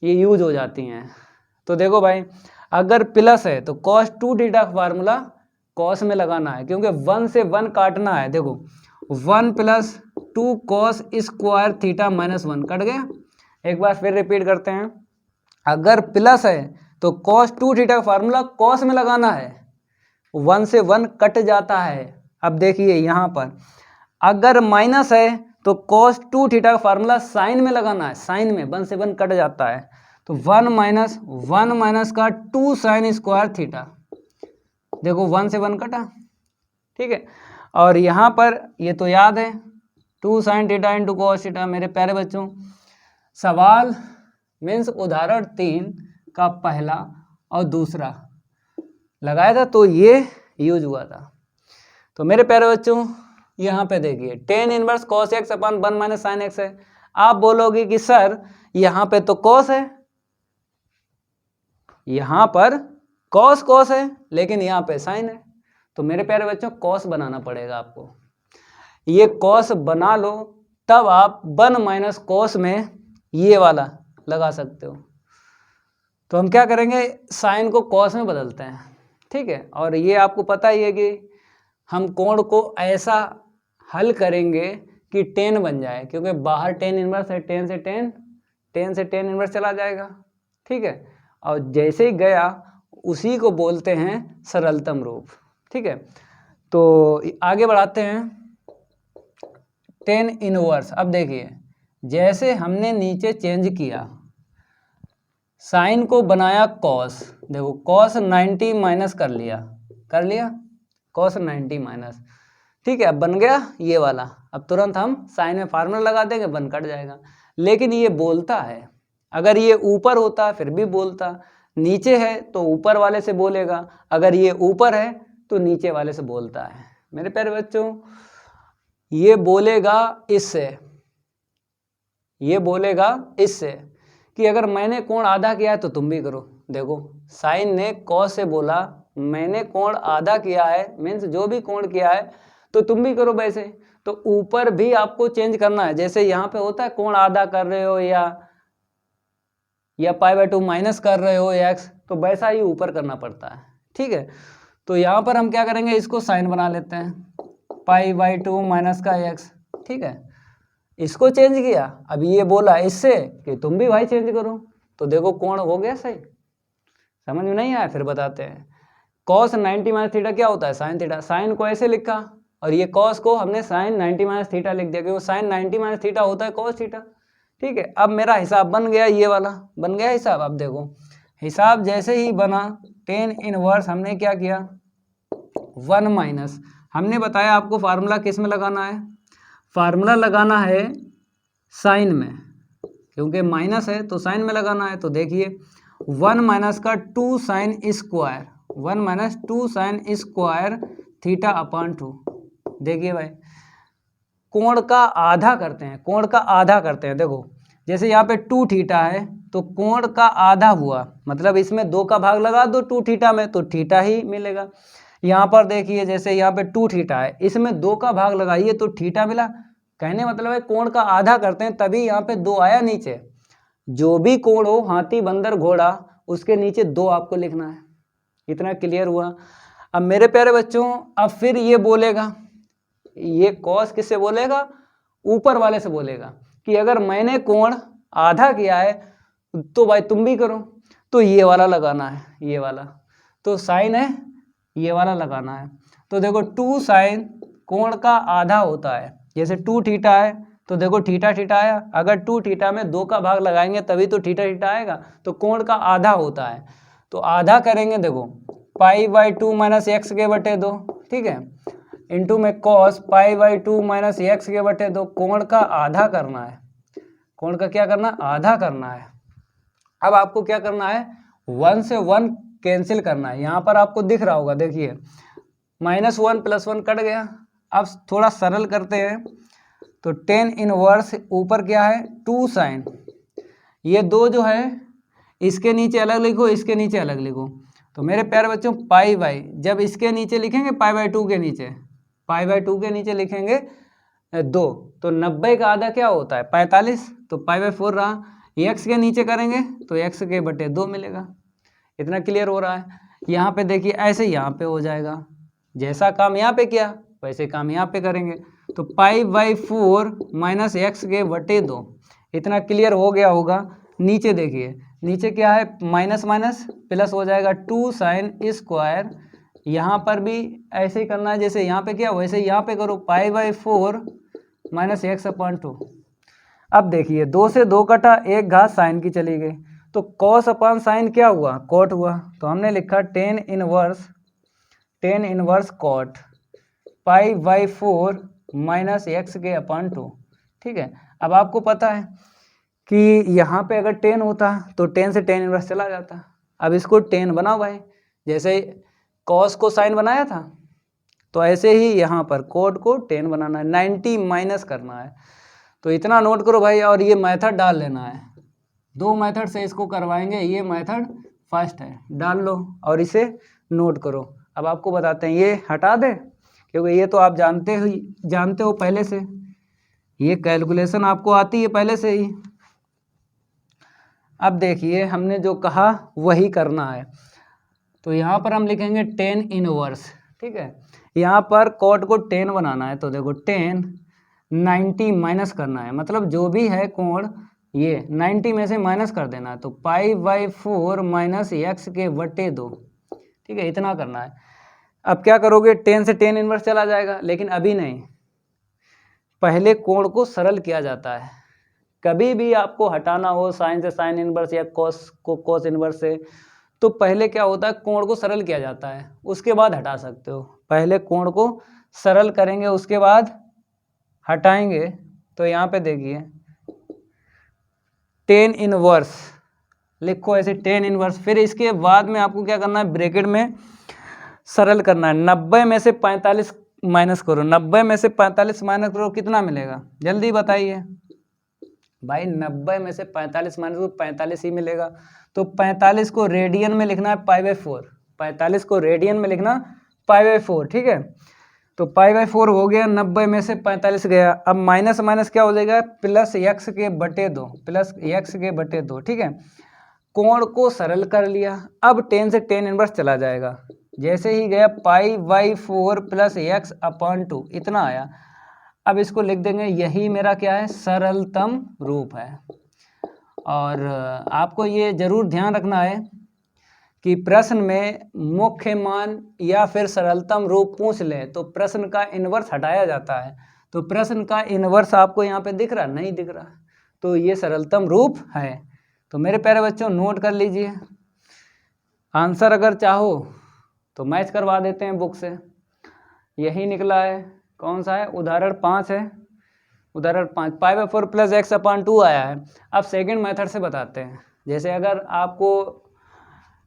ये यूज हो जाती हैं। तो देखो भाई, अगर प्लस है तो cos 2 थीटा का फार्मूला cos में लगाना है, क्योंकि 1 से 1 काटना है। देखो 1 plus 2 cos square theta minus 1 cut गया। एक बार फिर रिपीट करते हैं, अगर प्लस है तो cos 2 थीटा का फार्मूला cos में लगाना है, 1 से 1 कट जाता है। अब देखिए यहाँ पर अगर माइनस है तो cos 2 थीटा का फार्मूला साइन में लगाना है, साइन में 1 से 1 कट जाता है। तो 1 माइनस का 2 साइन स्क्वायर थीटा, देखो 1 से 1 कटा। ठीक है, और यहाँ पर ये तो याद है 2 sine theta into cos theta. मेरे प्यारे बच्चों, सवाल मीन्स उदाहरण 3 का पहला और दूसरा लगाया था तो ये यूज हुआ था। तो मेरे प्यारे बच्चों, यहाँ पे देखिए tan इनवर्स cos x अपान 1 माइनस साइन एक्स है। आप बोलोगे कि सर यहाँ पे तो cos है, यहाँ पर cos है, लेकिन यहाँ पे साइन है। तो मेरे प्यारे बच्चों, cos बनाना पड़ेगा आपको। ये cos बना लो, तब आप 1 माइनस cos में ये वाला लगा सकते हो। तो हम क्या करेंगे, साइन को cos में बदलते हैं। ठीक है, और ये आपको पता ही है कि हम कोण को ऐसा हल करेंगे कि tan बन जाए, क्योंकि बाहर tan इनवर्स है, tan से tan इनवर्स चला जाएगा। ठीक है, और जैसे ही गया उसी को बोलते हैं सरलतम रूप। ठीक है, तो आगे बढ़ाते हैं। tan इनवर्स, अब देखिए जैसे हमने नीचे चेंज किया, साइन को बनाया cos, देखो cos 90 माइनस कर लिया cos 90 माइनस। ठीक है, अब बन गया ये वाला। अब तुरंत हम साइन में फार्मूला लगा देंगे, 1 कट जाएगा। लेकिन ये बोलता है, अगर ये ऊपर होता फिर भी बोलता, नीचे है तो ऊपर वाले से बोलेगा, अगर ये ऊपर है तो नीचे वाले से बोलता है। मेरे प्यारे बच्चों, ये बोलेगा इससे कि अगर मैंने कोण आधा किया है तो तुम भी करो, देखो साइन ने कॉस से बोला मैंने कोण आधा किया है, मीन्स जो भी कोण किया है तो तुम भी करो वैसे। तो ऊपर भी आपको चेंज करना है, जैसे यहाँ पे होता है कोण आधा कर रहे हो या π/2 माइनस कर रहे हो x, तो वैसा ही ऊपर करना पड़ता है। ठीक है, तो यहाँ पर हम क्या करेंगे, इसको साइन बना लेते हैं π/2 माइनस का x। ठीक है, इसको चेंज किया, अब ये बोला इससे कि तुम भी भाई चेंज करो, तो देखो कोण हो गया सही। समझ में नहीं आया, फिर बताते हैं। cos 90 माइनस थीटा क्या होता है, साइन थीटा। साइन को ऐसे लिखा और ये cos को हमने साइन 90 माइनस थीटा लिख दिया, क्योंकि साइन 90 माइनस थीटा होता है cos थीटा। ठीक है, अब मेरा हिसाब बन गया, ये वाला बन गया हिसाब। अब देखो हिसाब जैसे ही बना, tan इनवर्स हमने क्या किया, 1 माइनस, हमने बताया आपको फार्मूला किस में लगाना है, फार्मूला लगाना है साइन में, क्योंकि माइनस है तो साइन में लगाना है। तो देखिए 1 माइनस का 2 sine square, 1 minus 2 sign square theta upon 2। देखिए भाई कोण का आधा करते हैं, कोण का आधा करते हैं। देखो जैसे यहाँ पे 2 थीटा है तो कोण का आधा हुआ, मतलब इसमें 2 का भाग लगा दो 2 थीटा में तो थीटा ही मिलेगा। यहाँ पर देखिए जैसे यहाँ पे 2 थीटा है, इसमें 2 का भाग लगाइए तो थीटा मिला। कहने मतलब है कोण का आधा करते हैं, तभी यहाँ पे 2 आया नीचे। जो भी कोण हो, हाथी बंदर घोड़ा, उसके नीचे 2 आपको लिखना है। इतना क्लियर हुआ। अब मेरे प्यारे बच्चों, अब फिर ये बोलेगा, ये कॉस किससे बोलेगा, ऊपर वाले से बोलेगा कि अगर मैंने कोण आधा किया है तो भाई तुम भी करो। तो ये वाला लगाना है, ये वाला तो साइन है, ये वाला लगाना है। तो देखो 2 साइन कोण का आधा होता है, जैसे 2 थीटा है तो देखो थीटा थीटा आया, अगर 2 थीटा में 2 का भाग लगाएंगे तभी तो थीटा थीटा आएगा, तो कोण का आधा होता है। तो आधा करेंगे, देखो π/2 माइनस एक्स के बटे 2, ठीक है, इंटू में कॉस π/2 माइनस एक्स के बटे 2। कोण का आधा करना है, कोण का क्या करना, आधा करना है। अब आपको क्या करना है, 1 से 1 कैंसिल करना है। यहाँ पर आपको दिख रहा होगा, देखिए -1 + 1 कट गया। अब थोड़ा सरल करते हैं, तो tan इनवर्स ऊपर क्या है 2 साइन, ये 2 जो है इसके नीचे अलग लिखो, इसके नीचे अलग लिखो। तो मेरे प्यारे बच्चों π/, जब इसके नीचे लिखेंगे π/2 के नीचे, π/2 के नीचे लिखेंगे 2, तो 90 का आधा क्या होता है 45, तो π/4 रहा। x के नीचे करेंगे तो x के बटे 2 मिलेगा। इतना क्लियर हो रहा है। यहाँ पे देखिए ऐसे यहाँ पे हो जाएगा, जैसा काम यहाँ पे किया वैसे काम यहाँ पे करेंगे। तो π/4 माइनस एक्स के बटे 2, इतना क्लियर हो गया होगा। नीचे देखिए, नीचे क्या है, माइनस माइनस प्लस हो जाएगा 2 साइन स्क्वायर। यहाँ पर भी ऐसे ही करना है, जैसे यहाँ पे किया वैसे यहाँ पे करो, π/4 माइनस एक्स अपॉन 2। अब देखिए 2 से 2 कटा, एक घात साइन की चली गई, तो कॉस अपॉन साइन क्या हुआ, कॉट हुआ। तो हमने लिखा tan inverse cot π/4 minus x के अपॉन 2। ठीक है, अब आपको पता है कि यहाँ पे अगर tan होता तो tan से tan इनवर्स चला जाता। अब इसको tan बनाओ भाई, जैसे cos को sin बनाया था तो ऐसे ही यहाँ पर cot को tan बनाना है, 90 माइनस करना है। तो इतना नोट करो भाई, और ये मेथड डाल लेना है। 2 मेथड से इसको करवाएंगे, ये मेथड फर्स्ट है, डाल लो और इसे नोट करो। अब आपको बताते हैं, ये हटा दें क्योंकि ये तो आप जानते हो पहले से, ये कैलकुलेशन आपको आती है पहले से ही। अब देखिए हमने जो कहा वही करना है। तो यहाँ पर हम लिखेंगे tan इनवर्स, ठीक है, यहाँ पर cot को tan बनाना है। तो देखो tan 90 माइनस करना है, मतलब जो भी है कोण ये 90 में से माइनस कर देना है। तो π/4 माइनस एक्स के बटे 2, ठीक है, इतना करना है। अब क्या करोगे, tan से tan इनवर्स चला जाएगा, लेकिन अभी नहीं, पहले कोण को सरल किया जाता है। कभी भी आपको हटाना हो साइन से साइन इनवर्स या कॉस को कॉस इनवर्स से, तो पहले क्या होता है, कोण को सरल किया जाता है, उसके बाद हटा सकते हो। पहले कोण को सरल करेंगे, उसके बाद हटाएंगे। तो यहाँ पे देखिए tan इनवर्स लिखो ऐसे, tan इनवर्स, फिर इसके बाद में आपको क्या करना है, ब्रैकेट में सरल करना है। 90 में से 45 माइनस करो, 90 में से 45 माइनस करो, कितना मिलेगा जल्दी बताइए। भाई 90 में से 45 माइनस को 45 ही मिलेगा। तो 45 को रेडियन में लिखना है π/4, 45 को रेडियन में लिखना π/4, ठीक है। तो π/4 हो गया, 90 में से 45 गया। अब माइनस माइनस क्या हो जाएगा, प्लस x के बटे 2, प्लस x के बटे 2, ठीक है। कोण को सरल कर लिया, अब tan से tan इनवर्स चला जाएगा। जैसे ही गया π/4 प्लस x/2 इतना आया। अब इसको लिख देंगे, यही मेरा क्या है, सरलतम रूप है। और आपको ये जरूर ध्यान रखना है कि प्रश्न में मुख्य मान या फिर सरलतम रूप पूछ ले तो प्रश्न का इन्वर्स हटाया जाता है। तो प्रश्न का इन्वर्स आपको यहाँ पे दिख रहा, नहीं दिख रहा, तो ये सरलतम रूप है। तो मेरे प्यारे बच्चों नोट कर लीजिए, आंसर अगर चाहो तो मैच करवा देते हैं बुक से। यही निकला है, कौन सा है, उदाहरण 5 है, उदाहरण 5 π/4 प्लस x/2 आया है। अब सेकंड मेथड से बताते हैं। जैसे अगर आपको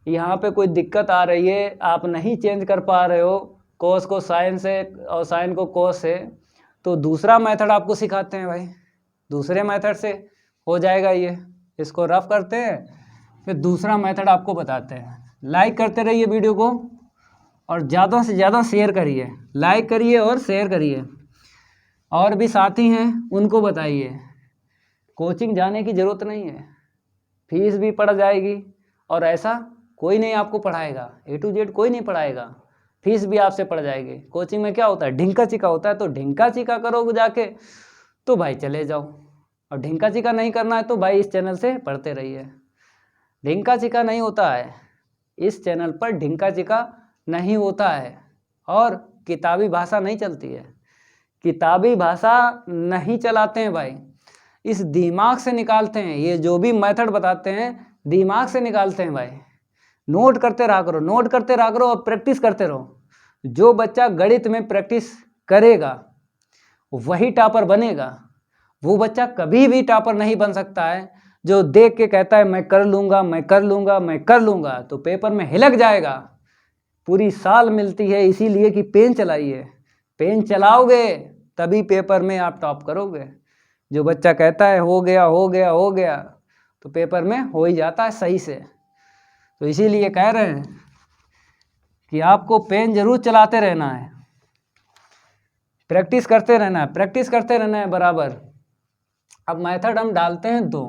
यहाँ पे कोई दिक्कत आ रही है, आप नहीं चेंज कर पा रहे हो कोस को साइन से और साइन को कोस से, तो दूसरा मेथड आपको सिखाते हैं भाई, दूसरे मेथड से हो जाएगा ये। इसको रफ करते हैं, फिर दूसरा मेथड आपको बताते हैं। लाइक करते रहिए वीडियो को और ज़्यादा से ज़्यादा शेयर करिए, लाइक करिए और शेयर करिए। और भी साथी हैं उनको बताइए। कोचिंग जाने की ज़रूरत नहीं है, फीस भी पड़ जाएगी और ऐसा कोई नहीं आपको पढ़ाएगा, A to Z कोई नहीं पढ़ाएगा, फीस भी आपसे पड़ जाएगी। कोचिंग में क्या होता है, ढिंका चिका होता है, तो ढिंका चिका करोगे जाके तो भाई चले जाओ, और ढिंका चिका नहीं करना है तो भाई इस चैनल से पढ़ते रहिए। ढिंका चिका नहीं होता है, इस चैनल पर ढिंका चिका नहीं होता है, और किताबी भाषा नहीं चलती है, किताबी भाषा नहीं चलाते हैं भाई, इस दिमाग से निकालते हैं। ये जो भी मेथड बताते हैं दिमाग से निकालते हैं भाई। नोट करते रहा करो, नोट करते रहा करो और प्रैक्टिस करते रहो। जो बच्चा गणित में प्रैक्टिस करेगा वही टॉपर बनेगा। वो बच्चा कभी भी टॉपर नहीं बन सकता है जो देख के कहता है मैं कर लूँगा, मैं कर लूँगा, मैं कर लूँगा, तो पेपर में हिलक जाएगा। पूरी साल मिलती है इसीलिए कि पेन चलाइए, पेन चलाओगे तभी पेपर में आप टॉप करोगे। जो बच्चा कहता है हो गया हो गया हो गया, तो पेपर में हो ही जाता है सही से। तो इसीलिए कह रहे हैं कि आपको पेन जरूर चलाते रहना है, प्रैक्टिस करते रहना है, प्रैक्टिस करते रहना है बराबर। अब मेथड हम डालते हैं दो।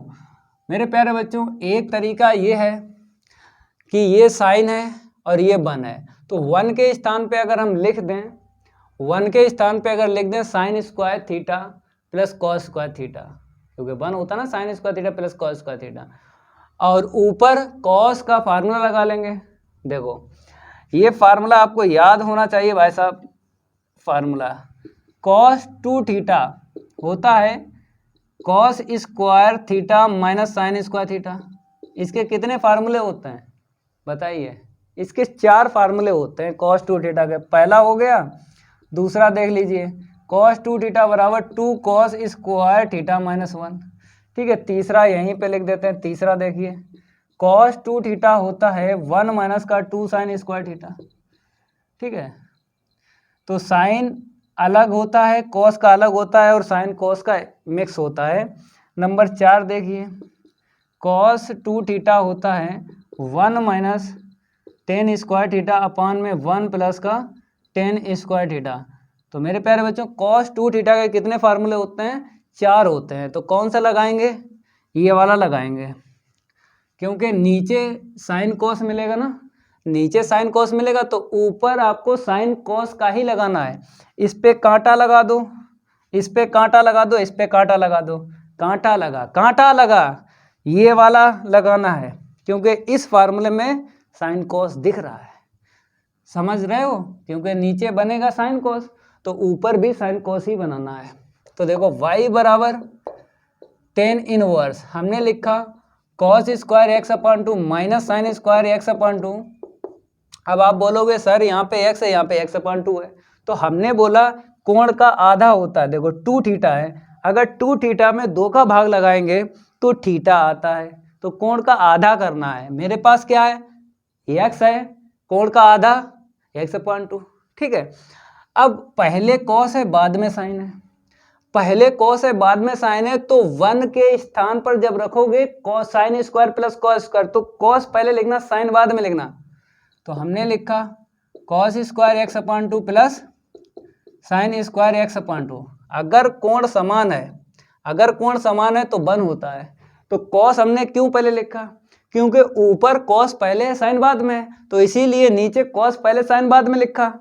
मेरे प्यारे बच्चों, एक तरीका ये है कि ये साइन है और ये 1 है, तो 1 के स्थान पे अगर हम लिख दें, 1 के स्थान पे अगर लिख दें sign square theta plus cos square theta, क्योंकि 1 होता है ना sign square theta plus cos square theta, और ऊपर कॉस का फार्मूला लगा लेंगे। देखो ये फार्मूला आपको याद होना चाहिए भाई साहब। फार्मूला कॉस 2 थीटा होता है cos square theta minus sine square theta. इसके कितने फार्मूले होते हैं बताइए? इसके 4 फार्मूले होते हैं कॉस 2 थीटा के। पहला हो गया, दूसरा देख लीजिए, कॉस 2 थीटा बराबर 2 कॉस स्क्वायर थीटा माइनस 1, ठीक है। तीसरा यहीं पे लिख देते हैं, तीसरा देखिए, कॉस 2 थीटा होता है 1 माइनस का 2 साइन स्क्वायर थीटा, ठीक है। तो साइन अलग होता है, कॉस का अलग होता है, और साइन कॉस का मिक्स होता है। नंबर 4 देखिए, कॉस 2 थीटा होता है 1 minus ten square theta upon में 1 प्लस का टेन स्क्वायर थीटा। तो मेरे प्यारे बच्चों कॉस 2 थीटा के कितने फार्मूले होते हैं? 4 होते हैं। तो कौन सा लगाएंगे? ये वाला लगाएंगे, क्योंकि नीचे साइन कॉस मिलेगा ना, नीचे साइन कॉस मिलेगा तो ऊपर आपको साइन कॉस का ही लगाना है। इस पे कांटा लगा दो, इस पे कांटा लगा दो, इस पे कांटा लगा दो, कांटा लगा, कांटा लगा, ये वाला लगाना है, क्योंकि इस फार्मूले में साइन कॉस दिख रहा है। समझ रहे हो? क्योंकि नीचे बनेगा साइन कॉस तो ऊपर भी साइन कॉस ही बनाना है। तो देखो y बराबर टेन इनवर्स हमने लिखा cos square x upon 2 minus sine square x upon 2। अब आप बोलोगे सर यहाँ पे x है, यहाँ पे x अपॉन 2 है, तो हमने बोला कोण का आधा होता है। देखो 2 थीटा है, अगर 2 थीटा में 2 का भाग लगाएंगे तो थीटा आता है, तो कोण का आधा करना है। मेरे पास क्या है? x है, कोण का आधा x अपॉन 2, ठीक है। अब पहले कॉस है बाद में साइन है, पहले कॉस है बाद में साइन है, तो 1 के स्थान पर जब रखोगे cos sine square plus cos square, तो कॉस पहले लिखना साइन बाद में लिखना। तो हमने लिखा cos square x upon 2 plus sine square x upon 2। अगर कोण समान है, अगर कोण समान है तो 1 होता है। तो कॉस हमने क्यों पहले लिखा, क्योंकि ऊपर कॉस पहले है साइन बाद में है, तो इसीलिए नीचे कॉस पहले साइन बाद में लिखा।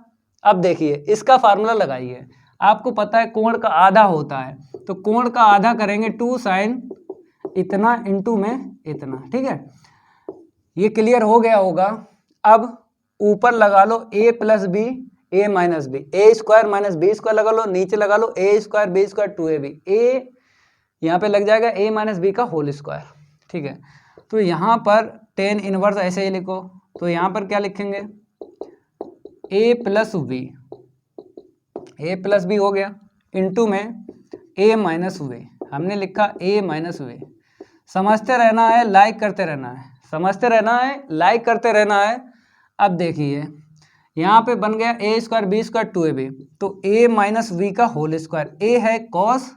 अब देखिए इसका फार्मूला लगाइए। आपको पता है कोण का आधा होता है, तो कोण का आधा करेंगे 2 साइन इतना इंटू में इतना, ठीक है। ये क्लियर हो गया होगा। अब ऊपर लगा लो a plus B A minus B, A square minus B square लगा लो, नीचे लगा लो A square B square 2ab, ए यहाँ पे लग जाएगा a माइनस बी का होल स्क्वायर, ठीक है। तो यहाँ पर टेन इनवर्स ऐसे ही लिखो, तो यहाँ पर क्या लिखेंगे a प्लस बी हो गया इंटू में a माइनस वी, हमने लिखा a माइनस वी। समझते रहना है, लाइक करते रहना है, समझते रहना है, लाइक करते रहना है। अब देखिए यहाँ पे बन गया a square B square 2ab, तो a माइनस वी का होल स्क्वायर, a है कॉस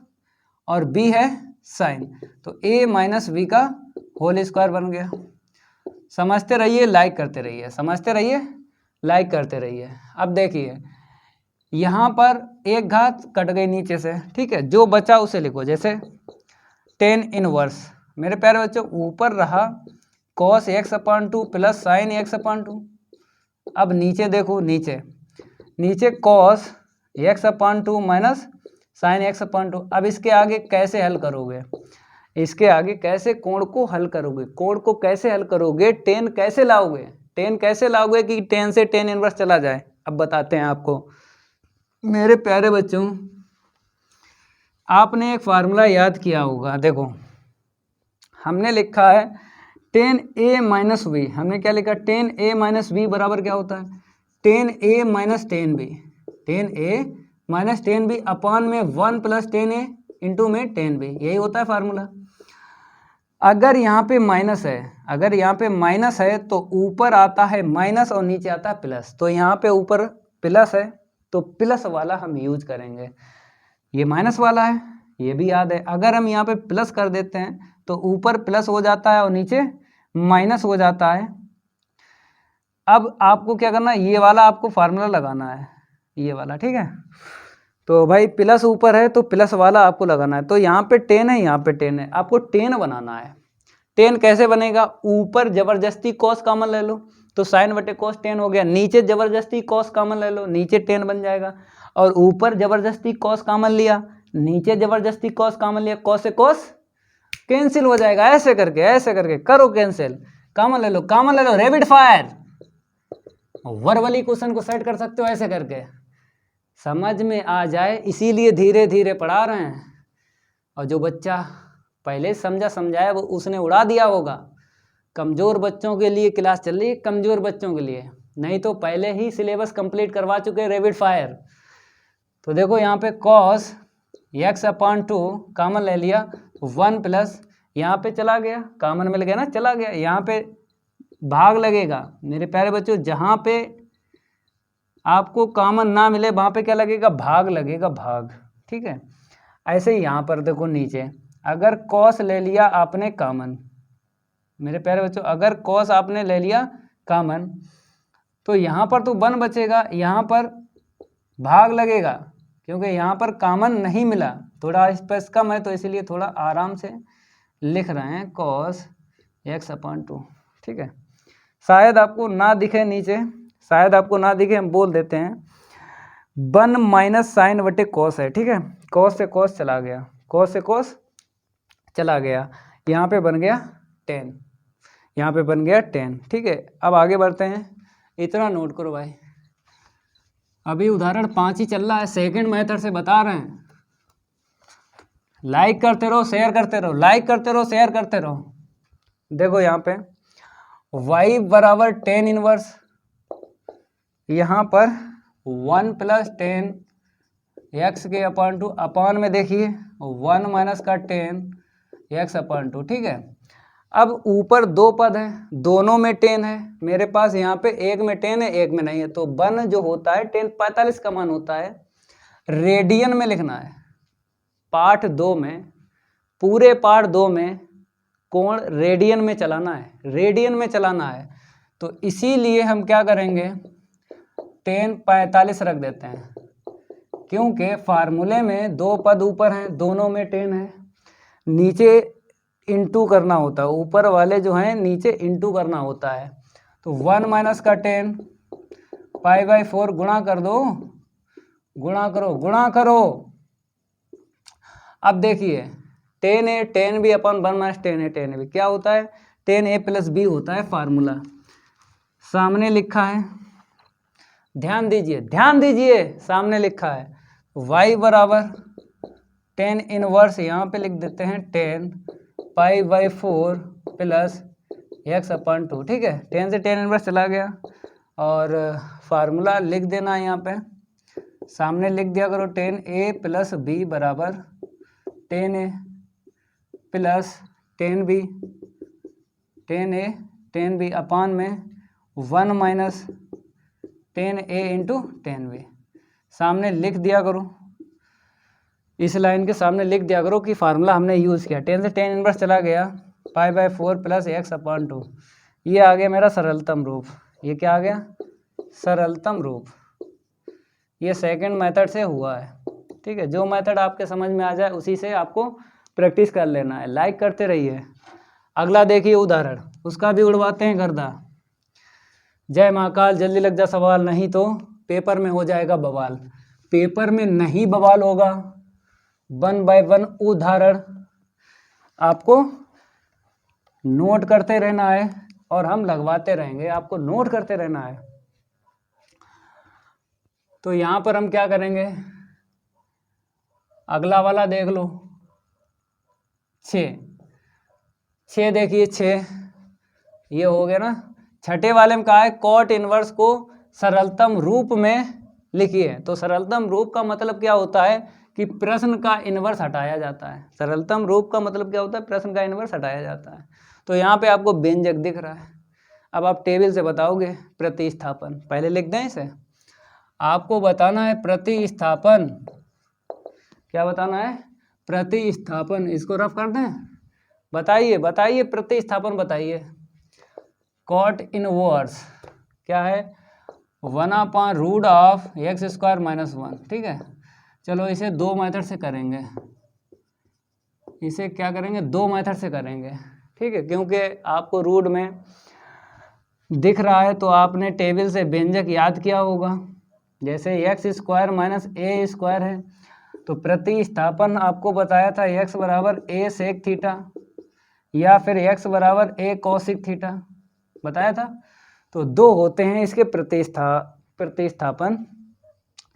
और b है साइन, तो a माइनस वी का होल स्क्वायर बन गया। समझते रहिए, लाइक करते रहिए, समझते रहिए, लाइक करते रहिए। अब देखिए यहाँ पर एक घात कट गई नीचे से, ठीक है, जो बचा उसे लिखो। जैसे टेन इनवर्स, मेरे प्यारे बच्चों ऊपर रहा cos x upon 2 plus sine x upon 2। अब नीचे देखो, नीचे cos x upon 2 minus sine x upon 2। अब इसके आगे कैसे हल करोगे, इसके आगे कैसे कोण को हल करोगे, कोण को कैसे हल करोगे, टेन कैसे लाओगे, टेन कैसे लाओगे कि टेन से टेन इनवर्स चला जाए। अब बताते हैं आपको। मेरे प्यारे बच्चों आपने एक फार्मूला याद किया होगा, देखो हमने लिखा है टेन ए माइनस वी, हमने क्या लिखा, टेन ए माइनस वी बराबर क्या होता है, टेन ए माइनस टेन बी, टेन ए माइनस टेन बी अपॉन में 1 प्लस टेन ए इंटू में टेन बी, यही होता है फार्मूला। अगर यहाँ पे माइनस है, अगर यहाँ पे माइनस है तो ऊपर आता है माइनस और नीचे आता है प्लस, तो यहाँ पे ऊपर प्लस है तो प्लस वाला हम यूज करेंगे। ये माइनस वाला है, ये भी याद है। अगर हम यहाँ पे प्लस कर देते हैं तो ऊपर प्लस हो जाता है और नीचे माइनस हो जाता है। अब आपको क्या करना है, ये वाला आपको फार्मूला लगाना है, ये वाला, ठीक है। तो भाई प्लस ऊपर है तो प्लस वाला आपको लगाना है। तो यहाँ पे 10 है, यहाँ पे 10 है, आपको 10 बनाना है। 10 कैसे बनेगा, ऊपर जबरदस्ती कॉस कॉमन ले लो तो साइन बटे कॉस 10 हो गया, नीचे जबरदस्ती कॉस कॉमन ले लो, नीचे 10 बन जाएगा, और ऊपर जबरदस्ती कॉस कॉमन लिया, नीचे जबरदस्ती कॉस कॉमन लिया, कॉस से कॉस कैंसिल हो जाएगा। ऐसे करके करो कैंसिल, कॉमन ले लो, कॉमन ले लो, रैपिड फायर। वर्बली क्वेश्चन को सेट कर सकते हो ऐसे करके, समझ में आ जाए, इसीलिए धीरे धीरे पढ़ा रहे हैं। और जो बच्चा पहले समझाया वो उसने उड़ा दिया होगा। कमज़ोर बच्चों के लिए क्लास चल रही है, कमज़ोर बच्चों के लिए, नहीं तो पहले ही सिलेबस कंप्लीट करवा चुके हैं रैपिड फायर। तो देखो यहाँ पे कॉस एक्स अपॉन 2 कॉमन ले लिया, 1 प्लस यहाँ पे चला गया, कॉमन मिल गया ना, चला गया, यहाँ पे भाग लगेगा। मेरे प्यारे बच्चों जहाँ पे आपको कॉमन ना मिले वहाँ पे क्या लगेगा, भाग लगेगा, भाग, ठीक है। ऐसे ही यहाँ पर देखो नीचे, अगर कॉस ले लिया आपने कॉमन, मेरे प्यारे बच्चों अगर कॉस आपने ले लिया कॉमन तो यहाँ पर तो 1 बचेगा, यहाँ पर भाग लगेगा, क्योंकि यहाँ पर कॉमन नहीं मिला, थोड़ा स्पेस कम है तो इसीलिए थोड़ा आराम से लिख रहे हैं कॉस एक्स अपॉन 2, ठीक है। शायद आपको ना दिखे नीचे, शायद आपको ना दिखे, हम बोल देते हैं 1 माइनस साइन बटे कॉस है, ठीक है। कॉस से कॉस चला गया, कॉस से कॉस चला गया, यहाँ पे बन गया 10, यहाँ पे बन गया 10, ठीक है। अब आगे बढ़ते हैं, इतना नोट करो भाई, अभी उदाहरण 5 ही चल रहा है, सेकंड मेथड से बता रहे हैं। लाइक करते रहो, शेयर करते रहो, लाइक करते रहो, शेयर करते रहो। देखो यहाँ पे y बराबर 10 इनवर्स, यहाँ पर 1 प्लस 10 एक्स के अपॉन 2, अपॉन में देखिए 1 माइनस का 10 एक्स अपॉन 2, ठीक है। अब ऊपर 2 पद हैं, दोनों में 10 है, मेरे पास यहाँ पे एक में 10 है, एक में नहीं है, तो 1 जो होता है 10 45 का मान होता है, रेडियन में लिखना है, पार्ट 2 में, पूरे पार्ट 2 में कोण रेडियन में चलाना है, रेडियन में चलाना है। तो इसीलिए हम क्या करेंगे, tan 45 रख देते हैं, क्योंकि फार्मूले में 2 पद ऊपर हैं, दोनों में tan है, नीचे इंटू करना होता है, ऊपर वाले जो हैं नीचे इंटू करना होता है। तो 1 माइनस का tan π/4 गुणा कर दो, गुणा करो, गुणा करो। अब देखिए tan A tan B upon 1 minus tan A tan B क्या होता है, tan A प्लस B होता है फार्मूला, सामने लिखा है, ध्यान दीजिए, ध्यान दीजिए, सामने लिखा है y बराबर tan इनवर्स, यहाँ पे लिख देते हैं tan π/4 प्लस x/2, ठीक है। tan से tan इनवर्स चला गया और फार्मूला लिख देना है, यहाँ पे सामने लिख दिया करो, tan A प्लस B बराबर tan A plus tan B, tan A tan B अपान में 1 minus tan A into tan B, सामने लिख दिया करो, इस लाइन के सामने लिख दिया करो कि फार्मूला हमने यूज़ किया। tan से tan इनवर्स चला गया, π/4 प्लस x/2, ये आ गया मेरा सरलतम रूप। ये क्या आ गया, सरलतम रूप। ये सेकंड मेथड से हुआ है, ठीक है। जो मेथड आपके समझ में आ जाए उसी से आपको प्रैक्टिस कर लेना है, लाइक करते रहिए। अगला देखिए उदाहरण, उसका भी उड़वाते हैं गर्दा। जय महाकाल, जल्दी लग जा सवाल, नहीं तो पेपर में हो जाएगा बवाल। पेपर में नहीं बवाल होगा, 1 बाय 1 उदाहरण आपको नोट करते रहना है और हम लगवाते रहेंगे, आपको नोट करते रहना है। तो यहाँ पर हम क्या करेंगे, अगला वाला देख लो, 6 देखिए 6, ये हो गया ना। छठे वाले में कहा है कॉट इनवर्स को सरलतम रूप में लिखिए। तो सरलतम रूप का मतलब क्या होता है कि प्रश्न का इनवर्स हटाया जाता है। सरलतम रूप का मतलब क्या होता है, प्रश्न का इनवर्स हटाया जाता है। तो यहाँ पे आपको व्यंजक दिख रहा है, अब आप टेबल से बताओगे प्रतिस्थापन, पहले लिख दें इसे। आपको बताना है प्रतिस्थापन, क्या बताना है, प्रतिस्थापन। इसको रफ कर दें, बताइए बताइए प्रतिस्थापन बताइए। कॉट इनवर्स क्या है, 1/√x² - 1, ठीक है। चलो इसे 2 मेथड से करेंगे, इसे क्या करेंगे, 2 मेथड से करेंगे, ठीक है। क्योंकि आपको रूट में दिख रहा है तो आपने टेबल से व्यंजक याद किया होगा। जैसे x² - a² है, तो प्रतिस्थापन आपको बताया था x बराबर a sec थीटा या फिर x बराबर a cosec थीटा बताया था। तो 2 होते हैं इसके प्रतिस्थापन।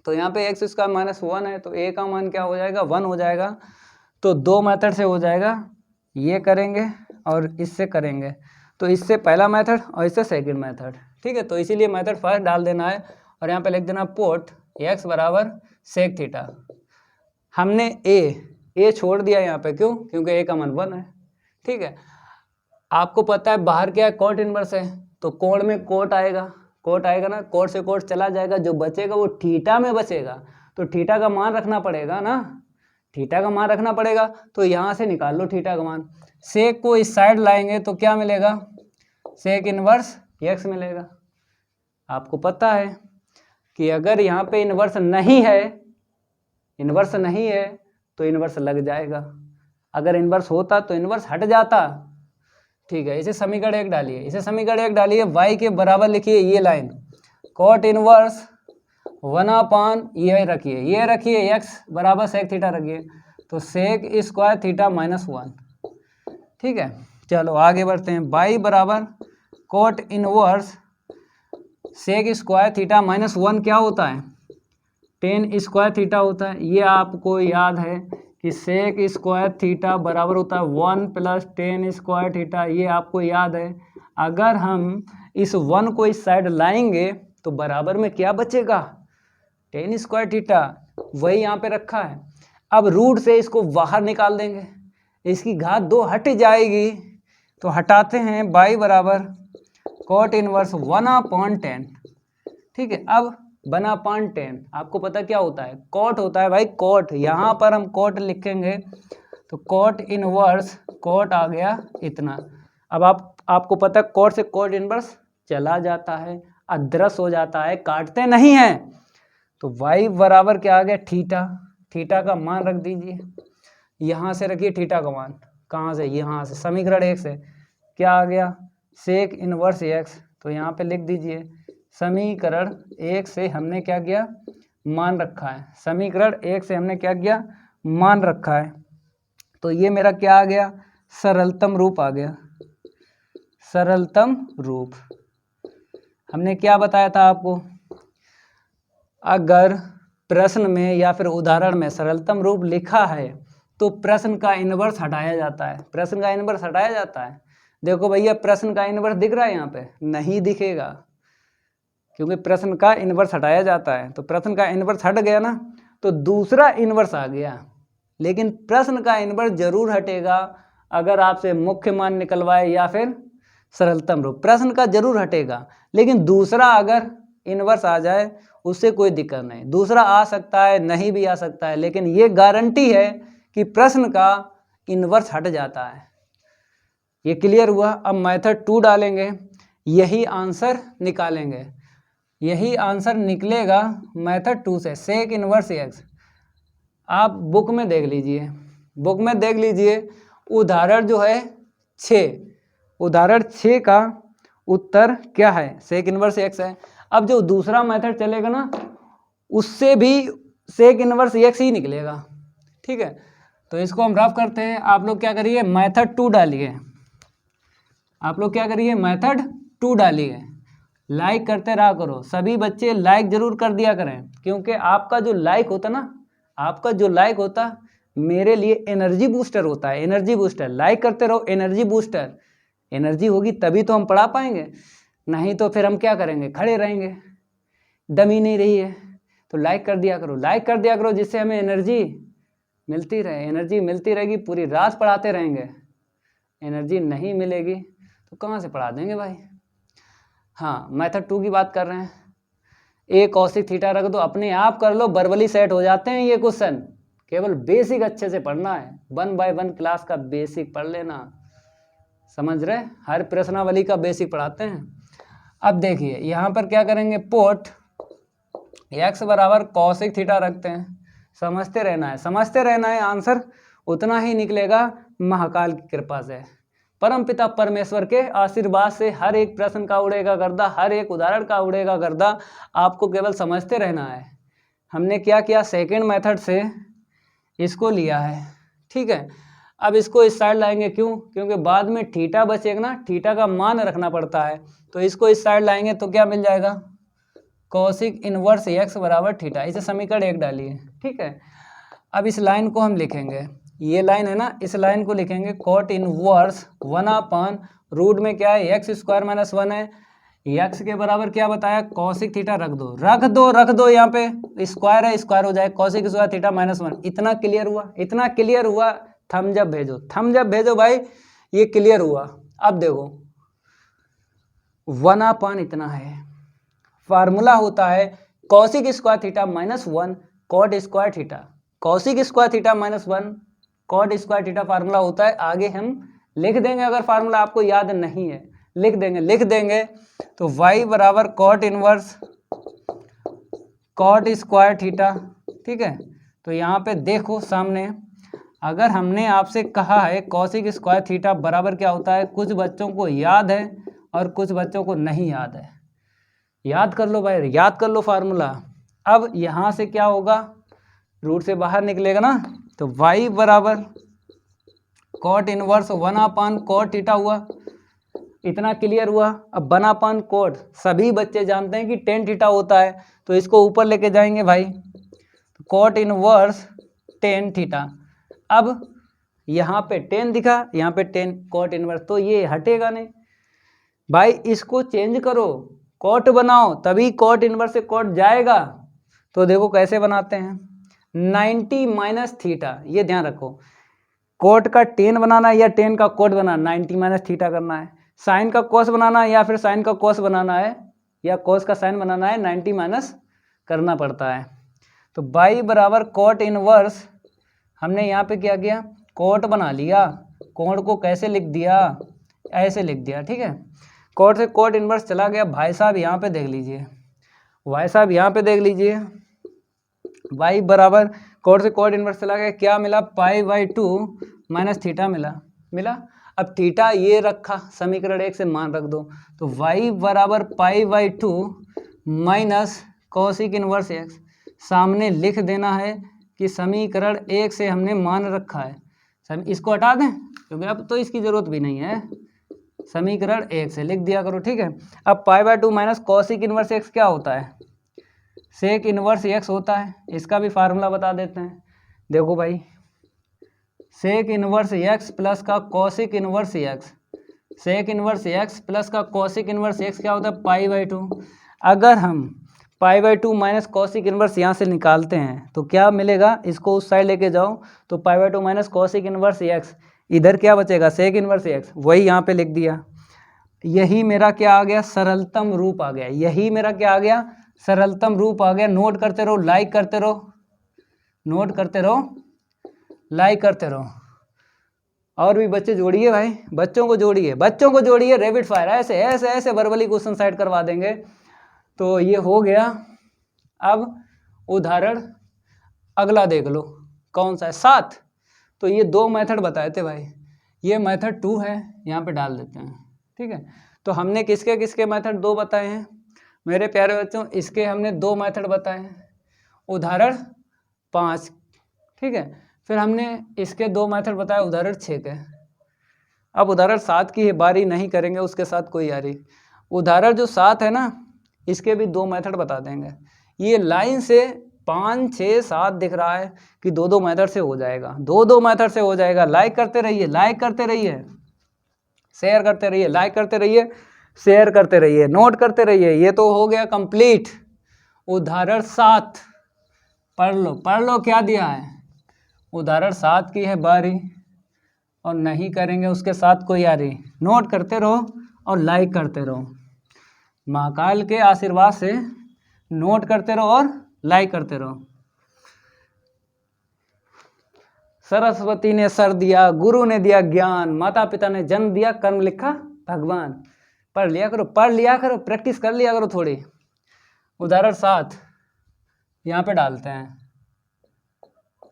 तो यहाँ पे x² - 1 है, तो a का मान क्या हो जाएगा, 1 हो जाएगा। तो 2 मेथड से हो जाएगा, ये करेंगे और इससे करेंगे। तो इससे पहला मेथड और इससे सेकंड मेथड, ठीक है। तो इसीलिए मेथड फर्स्ट डाल देना है और यहाँ पे लिख देना पुट x बराबर सेक थीटा। हमने a छोड़ दिया यहाँ पे, क्यों, क्योंकि a का मान 1 है, ठीक है। आपको पता है बाहर क्या है, कॉट इनवर्स है, तो कोण में कोट आएगा, कोट आएगा ना, कोट से कोट चला जाएगा, जो बचेगा वो थीटा में बचेगा। तो थीटा का मान रखना पड़ेगा ना, थीटा का मान रखना पड़ेगा। तो यहाँ से निकाल लो थीटा का मान। सेक को इस साइड लाएंगे तो क्या मिलेगा, सेक इनवर्स x मिलेगा। आपको पता है कि अगर यहाँ पे इनवर्स नहीं है, इनवर्स नहीं है तो इनवर्स लग जाएगा, अगर इनवर्स होता तो इनवर्स हट जाता, ठीक है। इसे समीकरण 1 डालिए, इसे समीकरण 1 डालिए, y के बराबर लिखिए ये लाइन, कॉट इनवर्स 1/, ये रखिए x बराबर सेक थीटा रखिए, तो सेक स्क्वायर थीटा -1, ठीक है। चलो आगे बढ़ते हैं। y बराबर cot inverse sec square theta -1 क्या होता है, tan स्क्वायर थीटा होता है। ये आपको याद है कि सेक स्क्वायर थीटा बराबर होता है 1 + tan स्क्वायर थीटा, ये आपको याद है। अगर हम इस 1 को इस साइड लाएंगे तो बराबर में क्या बचेगा, tan स्क्वायर थीटा, वही यहाँ पे रखा है। अब रूट से इसको बाहर निकाल देंगे, इसकी घात 2 हट जाएगी, तो हटाते हैं, y बराबर कॉट इनवर्स 1/10, ठीक है। अब 1 अपॉन 10। आपको पता क्या होता है, कॉट होता है भाई, कॉट। यहाँ पर हम कॉट लिखेंगे तो कॉट इनवर्स, कॉट आ गया इतना। अब आपको पता है कॉट से कॉट इनवर्स चला जाता है, अदृश्य हो जाता है, काटते नहीं हैं। तो y बराबर क्या आ गया, थीटा। थीटा का मान रख दीजिए, यहाँ से रखिए थीटा का मान। कहाँ से, यहाँ से, समीकरण 1 से क्या आ गया, सेक इनवर्स x। तो यहाँ पे लिख दीजिए समीकरण 1 से हमने क्या किया, मान रखा है। समीकरण 1 से हमने क्या किया, मान रखा है। तो ये मेरा क्या आ गया, सरलतम रूप आ गया। सरलतम रूप हमने क्या बताया था आपको, अगर प्रश्न में या फिर उदाहरण में सरलतम रूप लिखा है तो प्रश्न का इनवर्स हटाया जाता है। प्रश्न का इनवर्स हटाया जाता है। देखो भैया प्रश्न का इनवर्स दिख रहा है यहाँ पे, नहीं दिखेगा क्योंकि प्रश्न का इनवर्स हटाया जाता है। तो प्रश्न का इनवर्स हट गया ना, तो दूसरा इनवर्स आ गया। लेकिन प्रश्न का इनवर्स जरूर हटेगा अगर आपसे मुख्य मान निकलवाए या फिर सरलतम रूप। प्रश्न का जरूर हटेगा, लेकिन दूसरा अगर इनवर्स आ जाए उससे कोई दिक्कत नहीं। दूसरा आ सकता है, नहीं भी आ सकता है, लेकिन ये गारंटी है कि प्रश्न का इनवर्स हट जाता है। ये क्लियर हुआ। अब मेथड 2 डालेंगे, यही आंसर निकालेंगे। यही आंसर निकलेगा मेथड 2 से, सेक इनवर्स x। आप बुक में देख लीजिए, बुक में देख लीजिए उदाहरण जो है 6, उदाहरण 6 का उत्तर क्या है, सेक इनवर्स x है। अब जो दूसरा मेथड चलेगा ना उससे भी सेक इनवर्स x ही निकलेगा, ठीक है। तो इसको हम रफ करते हैं। आप लोग क्या करिए, मेथड 2 डालिए। आप लोग क्या करिए, मेथड 2 डालिए। लाइक करते रहा करो, सभी बच्चे लाइक जरूर कर दिया करें, क्योंकि आपका जो लाइक होता ना, आपका जो लाइक होता मेरे लिए एनर्जी बूस्टर होता है। एनर्जी बूस्टर, लाइक करते रहो, एनर्जी बूस्टर। एनर्जी होगी तभी तो हम पढ़ा पाएंगे, नहीं तो फिर हम क्या करेंगे, खड़े रहेंगे, दम ही नहीं रही है। तो लाइक कर दिया करो, लाइक कर दिया करो, जिससे हमें एनर्जी मिलती रहे। एनर्जी मिलती रहेगी, पूरी रात पढ़ाते रहेंगे। एनर्जी नहीं मिलेगी तो कहाँ से पढ़ा देंगे भाई। हाँ, मेथड 2 की बात कर रहे हैं। ए कॉसिक थीटा रख दो, अपने आप कर लो, बर्बली सेट हो जाते हैं ये क्वेश्चन। केवल बेसिक अच्छे से पढ़ना है, 1 बाय 1 क्लास का बेसिक पढ़ लेना, समझ रहे, हर प्रश्नावली का बेसिक पढ़ाते हैं। अब देखिए यहाँ पर क्या करेंगे, पोट x बराबर कॉसिक थीटा रखते हैं। समझते रहना है, समझते रहना है, आंसर उतना ही निकलेगा महाकाल की कृपा से, परमपिता परमेश्वर के आशीर्वाद से। हर एक प्रश्न का उड़ेगा गर्दा, हर एक उदाहरण का उड़ेगा गर्दा, आपको केवल समझते रहना है। हमने क्या किया, सेकंड मेथड से इसको लिया है, ठीक है। अब इसको इस साइड लाएंगे, क्यों, क्योंकि बाद में थीटा बचेगा ना, थीटा का मान रखना पड़ता है। तो इसको इस साइड लाएंगे तो क्या मिल जाएगा, कॉसिक इनवर्स x बराबर थीटा। इसे समीकरण 1 डालिए, ठीक है। अब इस लाइन को हम लिखेंगे, ये लाइन है ना, इस लाइन को लिखेंगे कॉट इनवर्स 1 अपॉन रूट में क्या है, x स्क्वायर माइनस 1 है। x के बराबर क्या बताया, कॉसिक थीटा रख दो, रख दो, रख दो, यहाँ पे स्क्वायर है, स्क्वायर हो जाए, कॉसिक स्क्वायर थीटा माइनस 1। इतना क्लियर हुआ, इतना क्लियर हुआ। थम्स अप भेजो, थम्स अप भेजो भाई, ये क्लियर हुआ। अब देखो 1 अपॉन इतना है, फार्मूला होता है cosec square theta minus 1 cot square theta. Cosec square theta minus 1 cot square theta formula होता है। आगे हम लिख देंगे, अगर फार्मूला आपको याद नहीं है लिख देंगे, लिख देंगे। तो y बराबर cot inverse cot square theta, ठीक है। तो यहाँ पे देखो सामने, अगर हमने आपसे कहा है कॉसिक स्क्वायर थीटा बराबर क्या होता है, कुछ बच्चों को याद है और कुछ बच्चों को नहीं याद है। याद कर लो भाई, याद कर लो फार्मूला। अब यहाँ से क्या होगा, रूट से बाहर निकलेगा ना, तो y बराबर cot inverse 1 upon cot theta हुआ। इतना क्लियर हुआ। अब 1 अपॉन कॉट सभी बच्चे जानते हैं कि टेन थीटा होता है, तो इसको ऊपर लेके जाएंगे भाई, कॉट इनवर्स टेन थीटा। अब यहाँ पे 10 दिखा, यहाँ पे 10 कॉट इनवर्स, तो ये हटेगा नहीं भाई, इसको चेंज करो, कॉट बनाओ, तभी कॉट इनवर्स से कॉट जाएगा। तो देखो कैसे बनाते हैं, 90 माइनस थीटा, ये ध्यान रखो, कॉट का 10 बनाना है या 10 का कॉट बनाना, 90 माइनस थीटा करना है। साइन का कॉस बनाना है या फिर साइन का कॉस बनाना है, या कॉस का साइन बनाना है, 90 माइनस करना पड़ता है। तो y बराबर कोट इनवर्स, हमने यहाँ पे क्या किया, कोट बना लिया, कोट को कैसे लिख दिया, ऐसे लिख दिया, ठीक है। कोट से कोट इनवर्स चला गया। भाई साहब यहाँ पे देख लीजिए, भाई साहब यहाँ पे देख लीजिए, y बराबर कोट से कोट इनवर्स चला गया, क्या मिला, π/2 माइनस थीटा मिला। अब थीटा ये रखा, समीकरण 1 से मान रख दो, तो y बराबर π/2 माइनस कॉसिक इनवर्स x, सामने लिख देना है कि समीकरण 1 से हमने मान रखा है। इसको हटा दें क्योंकि अब तो इसकी ज़रूरत भी नहीं है, समीकरण 1 से लिख दिया करो, ठीक है। अब π/2 माइनस कॉसिक इनवर्स x क्या होता है, सेक इनवर्स x होता है। इसका भी फार्मूला बता देते हैं, देखो भाई, सेक इनवर्स x प्लस का cosec inverse x, sec inverse x plus का कॉसिक इनवर्स x क्या होता है, π/2। अगर हम π/2 माइनस कॉसिक इनवर्स यहाँ से निकालते हैं तो क्या मिलेगा, इसको उस साइड लेके जाओ तो π/2 माइनस कॉसिक इनवर्स x, इधर क्या बचेगा, सेक इनवर्स x, वही यहाँ पे लिख दिया। यही मेरा क्या आ गया, सरलतम रूप आ गया, यही मेरा क्या आ गया, सरलतम रूप आ गया। नोट करते रहो, लाइक करते रहो, नोट करते रहो, लाइक करते रहो, और भी बच्चे जोड़िए भाई, बच्चों को जोड़िए, बच्चों को जोड़िए, रैपिड फायर ऐसे ऐसे ऐसे वर्बली क्वेश्चन साइड करवा देंगे। तो ये हो गया। अब उदाहरण अगला देख लो, कौन सा है, 7। तो ये 2 मेथड बताए थे भाई, ये मेथड 2 है, यहाँ पे डाल देते हैं, ठीक है। तो हमने किसके किसके मेथड 2 बताए हैं मेरे प्यारे बच्चों, इसके हमने 2 मेथड बताए हैं, उदाहरण 5, ठीक है। फिर हमने इसके 2 मेथड बताए उदाहरण 6 के। अब उदाहरण 7 की बारी नहीं करेंगे, उसके साथ कोई यारी। उदाहरण जो 7 है ना, इसके भी 2 मेथड बता देंगे। ये लाइन से 5, 6, 7 दिख रहा है कि 2 मेथड से हो जाएगा, 2 मेथड से हो जाएगा। लाइक करते रहिए, लाइक करते रहिए, शेयर करते रहिए, लाइक करते रहिए, शेयर करते रहिए, नोट करते रहिए। ये तो हो गया कंप्लीट उदाहरण 7। पढ़ लो क्या दिया है। उदाहरण 7 की है बारी, और नहीं करेंगे उसके साथ कोई यारी। नोट करते रहो और लाइक करते रहो, महाकाल के आशीर्वाद से नोट करते रहो और लाइक करते रहो। सरस्वती ने सर दिया, गुरु ने दिया ज्ञान, माता पिता ने जन्म दिया, कर्म लिखा भगवान। पढ़ लिया करो, पढ़ लिया करो, प्रैक्टिस कर लिया करो थोड़ी। उदाहरण 7 यहाँ पे डालते हैं,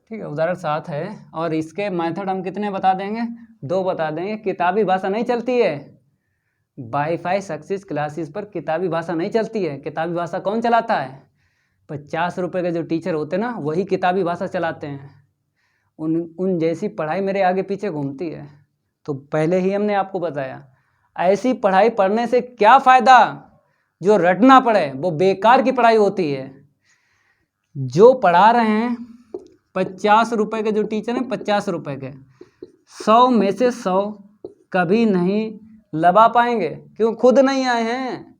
ठीक है। उदाहरण 7 है, और इसके मेथड हम कितने बता देंगे, 2 बता देंगे। किताबी भाषा नहीं चलती है, वाईफाई सक्सेस क्लासेस पर किताबी भाषा नहीं चलती है। किताबी भाषा कौन चलाता है, 50 रुपये के जो टीचर होते ना, वही किताबी भाषा चलाते हैं। उन जैसी पढ़ाई मेरे आगे पीछे घूमती है। तो पहले ही हमने आपको बताया, ऐसी पढ़ाई पढ़ने से क्या फ़ायदा, जो रटना पड़े वो बेकार की पढ़ाई होती है। जो पढ़ा रहे हैं 50 रुपये के जो टीचर हैं, 50 रुपये के, 100 में से 100 कभी नहीं लगा पाएंगे, क्यों, खुद नहीं आए हैं।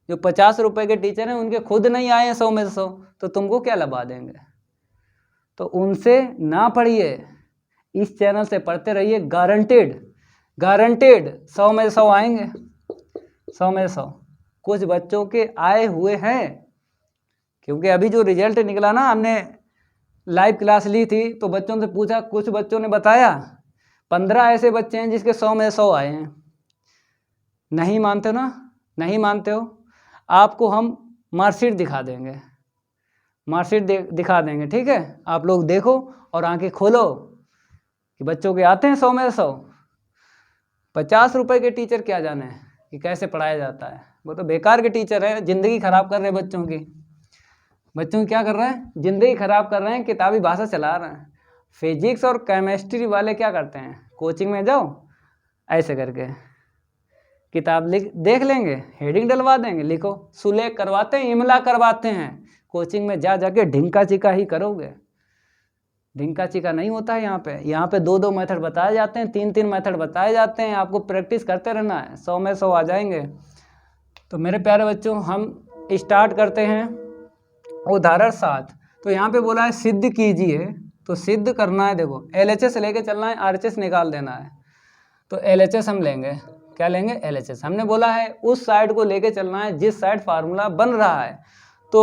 जो 50 रुपये के टीचर हैं उनके खुद नहीं आए हैं 100 में से 100, तो तुमको क्या लगा देंगे। तो उनसे ना पढ़िए, इस चैनल से पढ़ते रहिए, गारंटेड गारंटेड 100 में से 100 आएंगे, 100 में से 100। कुछ बच्चों के आए हुए हैं, क्योंकि अभी जो रिजल्ट निकला ना, हमने लाइव क्लास ली थी तो बच्चों से पूछा, कुछ बच्चों ने बताया 15 ऐसे बच्चे हैं जिसके 100 में से 100 आए हैं। नहीं मानते हो ना, नहीं मानते हो, आपको हम मार्कशीट दिखा देंगे, मार्कशीट दिखा देंगे, ठीक है। आप लोग देखो और आंखें खोलो कि बच्चों के आते हैं 100 में से 100। 50 रुपये के टीचर क्या जाने कि कैसे पढ़ाया जाता है, वो तो बेकार के टीचर है, ज़िंदगी ख़राब कर रहे हैं बच्चों की। बच्चों की क्या कर रहे हैं, ज़िंदगी ख़राब कर रहे हैं, किताबी भाषा चला रहे हैं। फिजिक्स और केमिस्ट्री वाले क्या करते हैं, कोचिंग में जाओ, ऐसे करके किताब देख लेंगे, हेडिंग डलवा देंगे, लिखो, सुलेख करवाते हैं, इमला करवाते हैं। कोचिंग में जाके ढिंका चिका ही करोगे, ढिंका चिका नहीं होता है यहाँ पे 2 मेथड बताए जाते हैं, 3 मेथड बताए जाते हैं। आपको प्रैक्टिस करते रहना है, 100 में 100 आ जाएंगे। तो मेरे प्यारे बच्चों, हम स्टार्ट करते हैं उदाहरण 7। तो यहाँ पे बोला है सिद्ध कीजिए, तो सिद्ध करना है, देखो LHS लेके चलना है, RHS निकाल देना है। तो LHS हम लेंगे, क्या लेंगे, LHS। हमने बोला है उस साइड को लेके चलना है जिस साइड फार्मूला बन रहा है। तो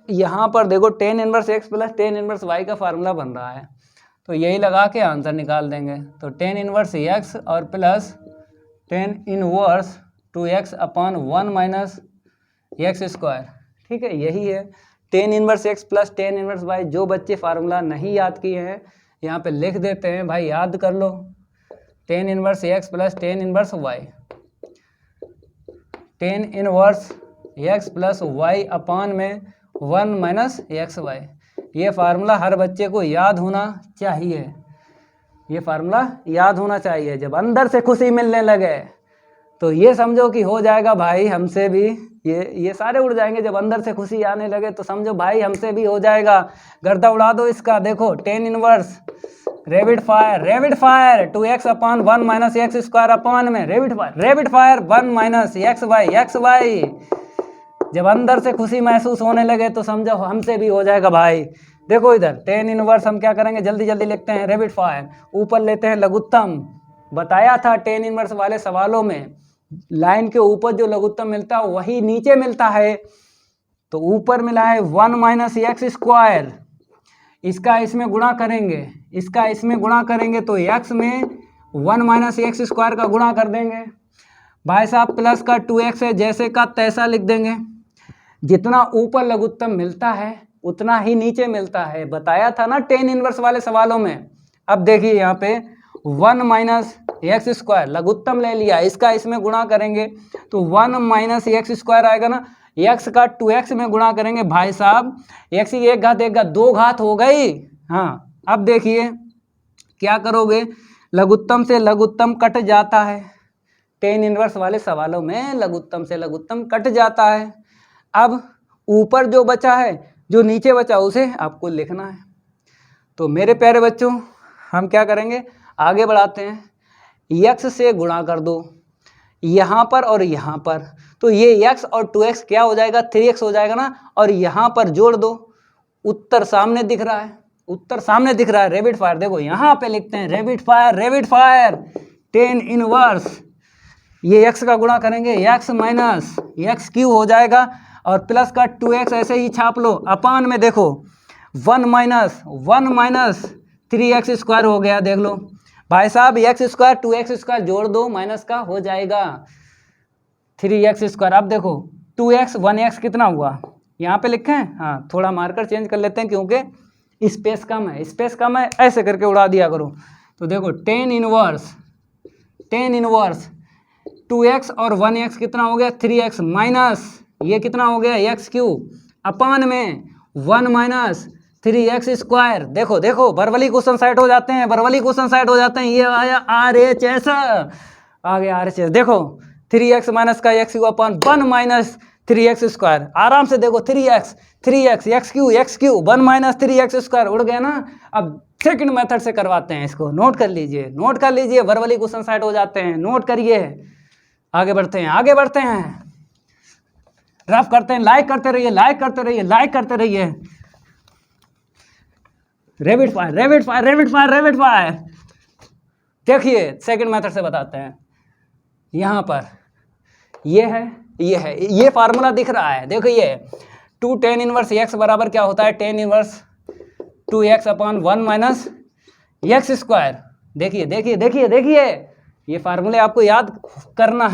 यहाँ पर देखो tan inverse x plus tan inverse y का फार्मूला बन रहा है, तो यही लगा के आंसर निकाल देंगे। तो टेन इनवर्स एक्स और plus tan inverse 2x upon 1 minus x square, ठीक है, यही है tan inverse x plus tan inverse y. जो बच्चे फार्मूला नहीं याद किए हैं यहाँ पे लिख देते हैं, भाई याद कर लो, tan inverse x plus tan inverse y, tan inverse x plus y upon में 1 माइनस एक्स वाई। ये फार्मूला हर बच्चे को याद होना चाहिए, ये फार्मूला याद होना चाहिए। जब अंदर से खुशी मिलने लगे तो ये समझो कि हो जाएगा भाई हमसे भी, ये सारे उड़ जाएंगे। जब अंदर से खुशी आने लगे तो समझो भाई हमसे भी हो जाएगा। गर्दा उड़ा दो इसका। देखो tan inverse rapid fire 2x upon 1 minus x square upon में rapid fire 1 minus x y. जब अंदर से खुशी महसूस होने लगे तो समझो हमसे भी हो जाएगा भाई। देखो इधर टेन इनवर्स हम क्या करेंगे, जल्दी जल्दी लिखते हैं रेबिड फायर, ऊपर लेते हैं लघुत्तम। बताया था टेन इनवर्स वाले सवालों में लाइन के ऊपर जो लघुत्तम मिलता है वही नीचे मिलता है, तो ऊपर मिला है 1 माइनस एक्स स्क्वायर, इसका इसमें गुणा करेंगे, इसका इसमें गुणा करेंगे तो x में 1 माइनस एक्स स्क्वायर का गुणा कर देंगे भाई साहब, प्लस का 2x है जैसे का तैसा लिख देंगे। जितना ऊपर लघुत्तम मिलता है उतना ही नीचे मिलता है, बताया था ना टेन इनवर्स वाले सवालों में। अब देखिए यहाँ पे 1 माइनस एक्स स्क्वायर लघुत्तम ले लिया, इसका इसमें गुणा करेंगे तो 1 माइनस एक्स स्क्वायर आएगा ना, x का 2x में गुणा करेंगे भाई साहब, x की एक घात दो घात हो गई। हाँ अब देखिए क्या करोगे, लघुत्तम से लघुत्तम कट जाता है, टेन इनवर्स वाले सवालों में लघुत्तम से लघुत्तम कट जाता है। अब ऊपर जो बचा है, जो नीचे बचा उसे आपको लिखना है। तो मेरे प्यारे बच्चों हम क्या करेंगे, आगे बढ़ाते हैं। x से गुणा कर दो यहाँ पर और यहाँ पर, तो ये x और 2x क्या हो जाएगा, 3x हो जाएगा ना, और यहाँ पर जोड़ दो। उत्तर सामने दिख रहा है, उत्तर सामने दिख रहा है, रेबिड फायर। देखो यहाँ पे लिखते हैं रेबिड फायर टेन इनवर्स, ये x का गुणा करेंगे x माइनस एक्स क्यू हो जाएगा, और प्लस का 2x ऐसे ही छाप लो, अपान में देखो 1 माइनस 3x स्क्वायर हो गया। देख लो भाई साहब, एक्स स्क्वायर 2x स्क्वायर जोड़ दो, माइनस का हो जाएगा 3x स्क्वायर। अब देखो 2x 1x कितना हुआ, यहाँ पे लिखे हैं, हाँ थोड़ा मार्कर चेंज कर लेते हैं क्योंकि स्पेस कम है, ऐसे करके उड़ा दिया करो। तो देखो टेन इनवर्स 2x और 1x कितना हो गया, 3x माइनस ये कितना हो गया एक्स क्यू, अपान में 1 माइनस 3x स्क्वायर। देखो देखो बरवली क्वेश्चन सेट हो जाते हैं, ये आया RHS, आ गया RHS। देखो 3x माइनस का x cube upon 1 minus 3x square, आराम से देखो 3x x Q 1 minus 3x square उड़ गया ना। अब सेकंड मेथड से करवाते हैं इसको, नोट कर लीजिए, बरवली क्वेश्चन सेट हो जाते हैं, नोट करिए। आगे बढ़ते हैं, रफ करते हैं, लाइक करते रहिए। Rapid fire. देखिए सेकंड मेथड से बताते हैं। यहाँ पर ये फार्मूला दिख रहा है, देखो ये 2 टेन इनवर्स x बराबर क्या होता है, tan inverse 2x upon 1 minus x square. देखिए ये फार्मूले आपको याद करना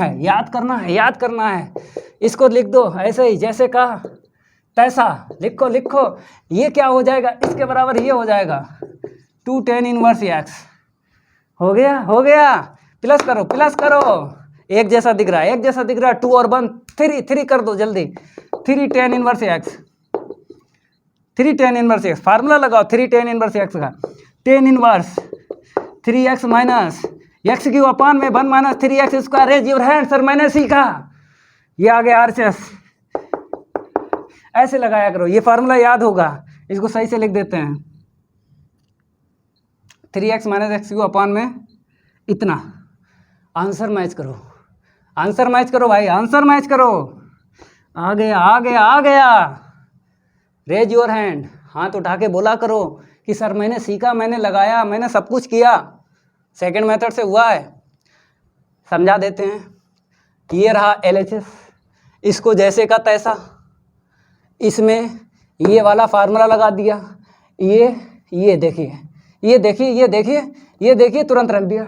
है। इसको लिख दो ऐसे ही जैसे का तैसा, लिखो। ये क्या हो जाएगा, इसके बराबर ये हो जाएगा 2 टेन इनवर्स x। हो गया। प्लस करो, एक जैसा दिख रहा है, 2 और 1 3 कर दो जल्दी। 3 टेन इनवर्स x, फार्मूला लगाओ 3 टेन इनवर्स x का, tan inverse 3x minus x cube upon में 1 minus 3x square. Raise your hand, sir मैंने सीखा। ये आ गया RHS, ऐसे लगाया करो, ये फार्मूला याद होगा। इसको सही से लिख देते हैं, 3x minus x cube upon में इतना। आंसर मैच करो भाई, आंसर मैच करो। आ गया। रेज योर हैंड, हाथ उठा के बोला करो कि सर मैंने सीखा, मैंने लगाया, मैंने सब कुछ किया। सेकंड मेथड से हुआ है, समझा देते हैं। ये रहा LHS, इसको जैसे का तैसा, इसमें ये वाला फार्मूला लगा दिया, ये देखिए, ये देखिए, ये देखिए, ये देखिए, तुरंत रख दिया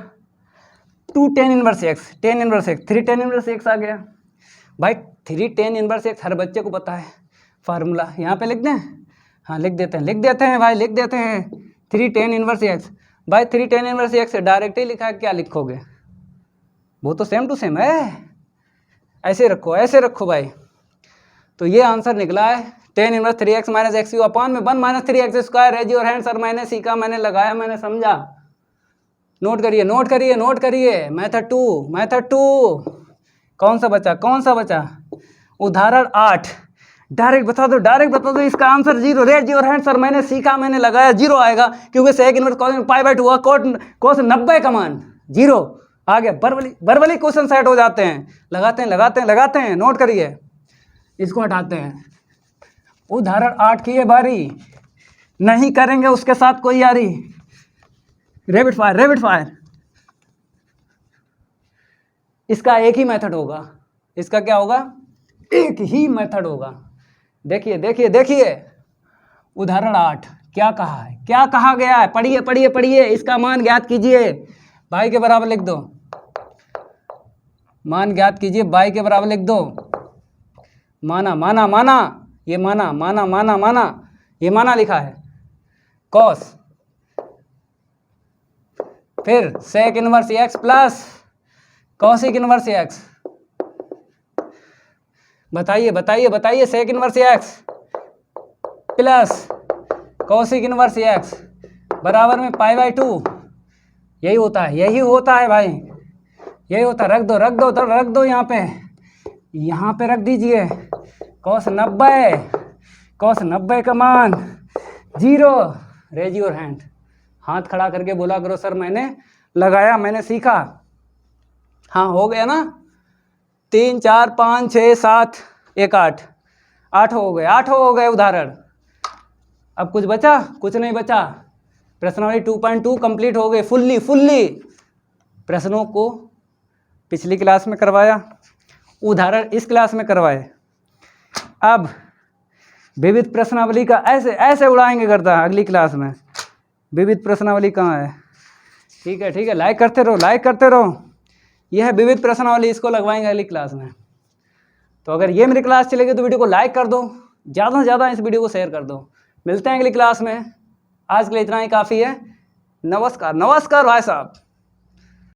2 tan inverse x, tan inverse x, 3 tan inverse x आ गया भाई। 3 tan इनवर्स एक्स हर बच्चे को पता है फार्मूला, यहाँ पे लिख दें, हाँ लिख देते हैं भाई, लिख देते हैं 3 tan इनवर्स एक्स। भाई 3 tan इनवर्स एक्स से डायरेक्ट ही लिखा है, क्या लिखोगे, वो तो सेम टू सेम है, ऐसे रखो भाई। तो ये आंसर निकला है tan inverse 3x minus x cube upon में 1 minus 3x square. Raise your hand sir, मैंने सीखा, मैंने लगाया, मैंने समझा। नोट करिए। मेथड टू कौन सा बचा? उदाहरण 8। डायरेक्ट बता दो इसका answer 0। Raise your hand sir, मैंने सीखा, मैंने लगाया, 0 आएगा क्योंकि सेक इनवर्स पाई/2 हुआ, कोस 90 का मान 0 आ गया। बर्बली क्वेश्चन सेट हो जाते हैं। लगाते हैं। नोट करिए, इसको हटाते हैं। उदाहरण 8 की है बारी, नहीं करेंगे उसके साथ कोई यारी। Rapid fire. इसका एक ही मेथड होगा, इसका क्या होगा, एक ही मेथड होगा। देखिए उदाहरण 8 क्या कहा है, क्या कहा गया है, पढ़िए। इसका मान ज्ञात कीजिए, बाई के बराबर लिख दो। मान ज्ञात कीजिए, बाई के बराबर लिख दो। माना, ये माना, ये माना लिखा है। कॉस, फिर sec inverse x plus cosec inverse x. बताइए sec inverse x plus cosec inverse x बराबर में पाई/2। यही होता है भाई, यही होता है। रख दो यहाँ पे रख दीजिए। कॉस 90 का मान 0। रेज योर हैंड, हाथ खड़ा करके बोला करो सर मैंने लगाया, मैंने सीखा। हाँ हो गया ना, 3 4 5 6 7 1 8 हो गए उदाहरण। अब कुछ बचा? कुछ नहीं बचा। प्रश्नावली 2.2 कंप्लीट हो गए फुल्ली। प्रश्नों को पिछली क्लास में करवाया, उदाहरण इस क्लास में करवाए। अब विविध प्रश्नावली का ऐसे उड़ाएंगे गर्दा अगली क्लास में। विविध प्रश्नावली कहाँ है? ठीक है, लाइक करते रहो। यह है विविध प्रश्नावली, इसको लगवाएंगे अगली क्लास में। तो अगर ये मेरी क्लास चलेगी तो वीडियो को लाइक कर दो, ज़्यादा से ज़्यादा इस वीडियो को शेयर कर दो। मिलते हैं अगली क्लास में, आज के लिए इतना ही काफ़ी है। नमस्कार भाई साहब।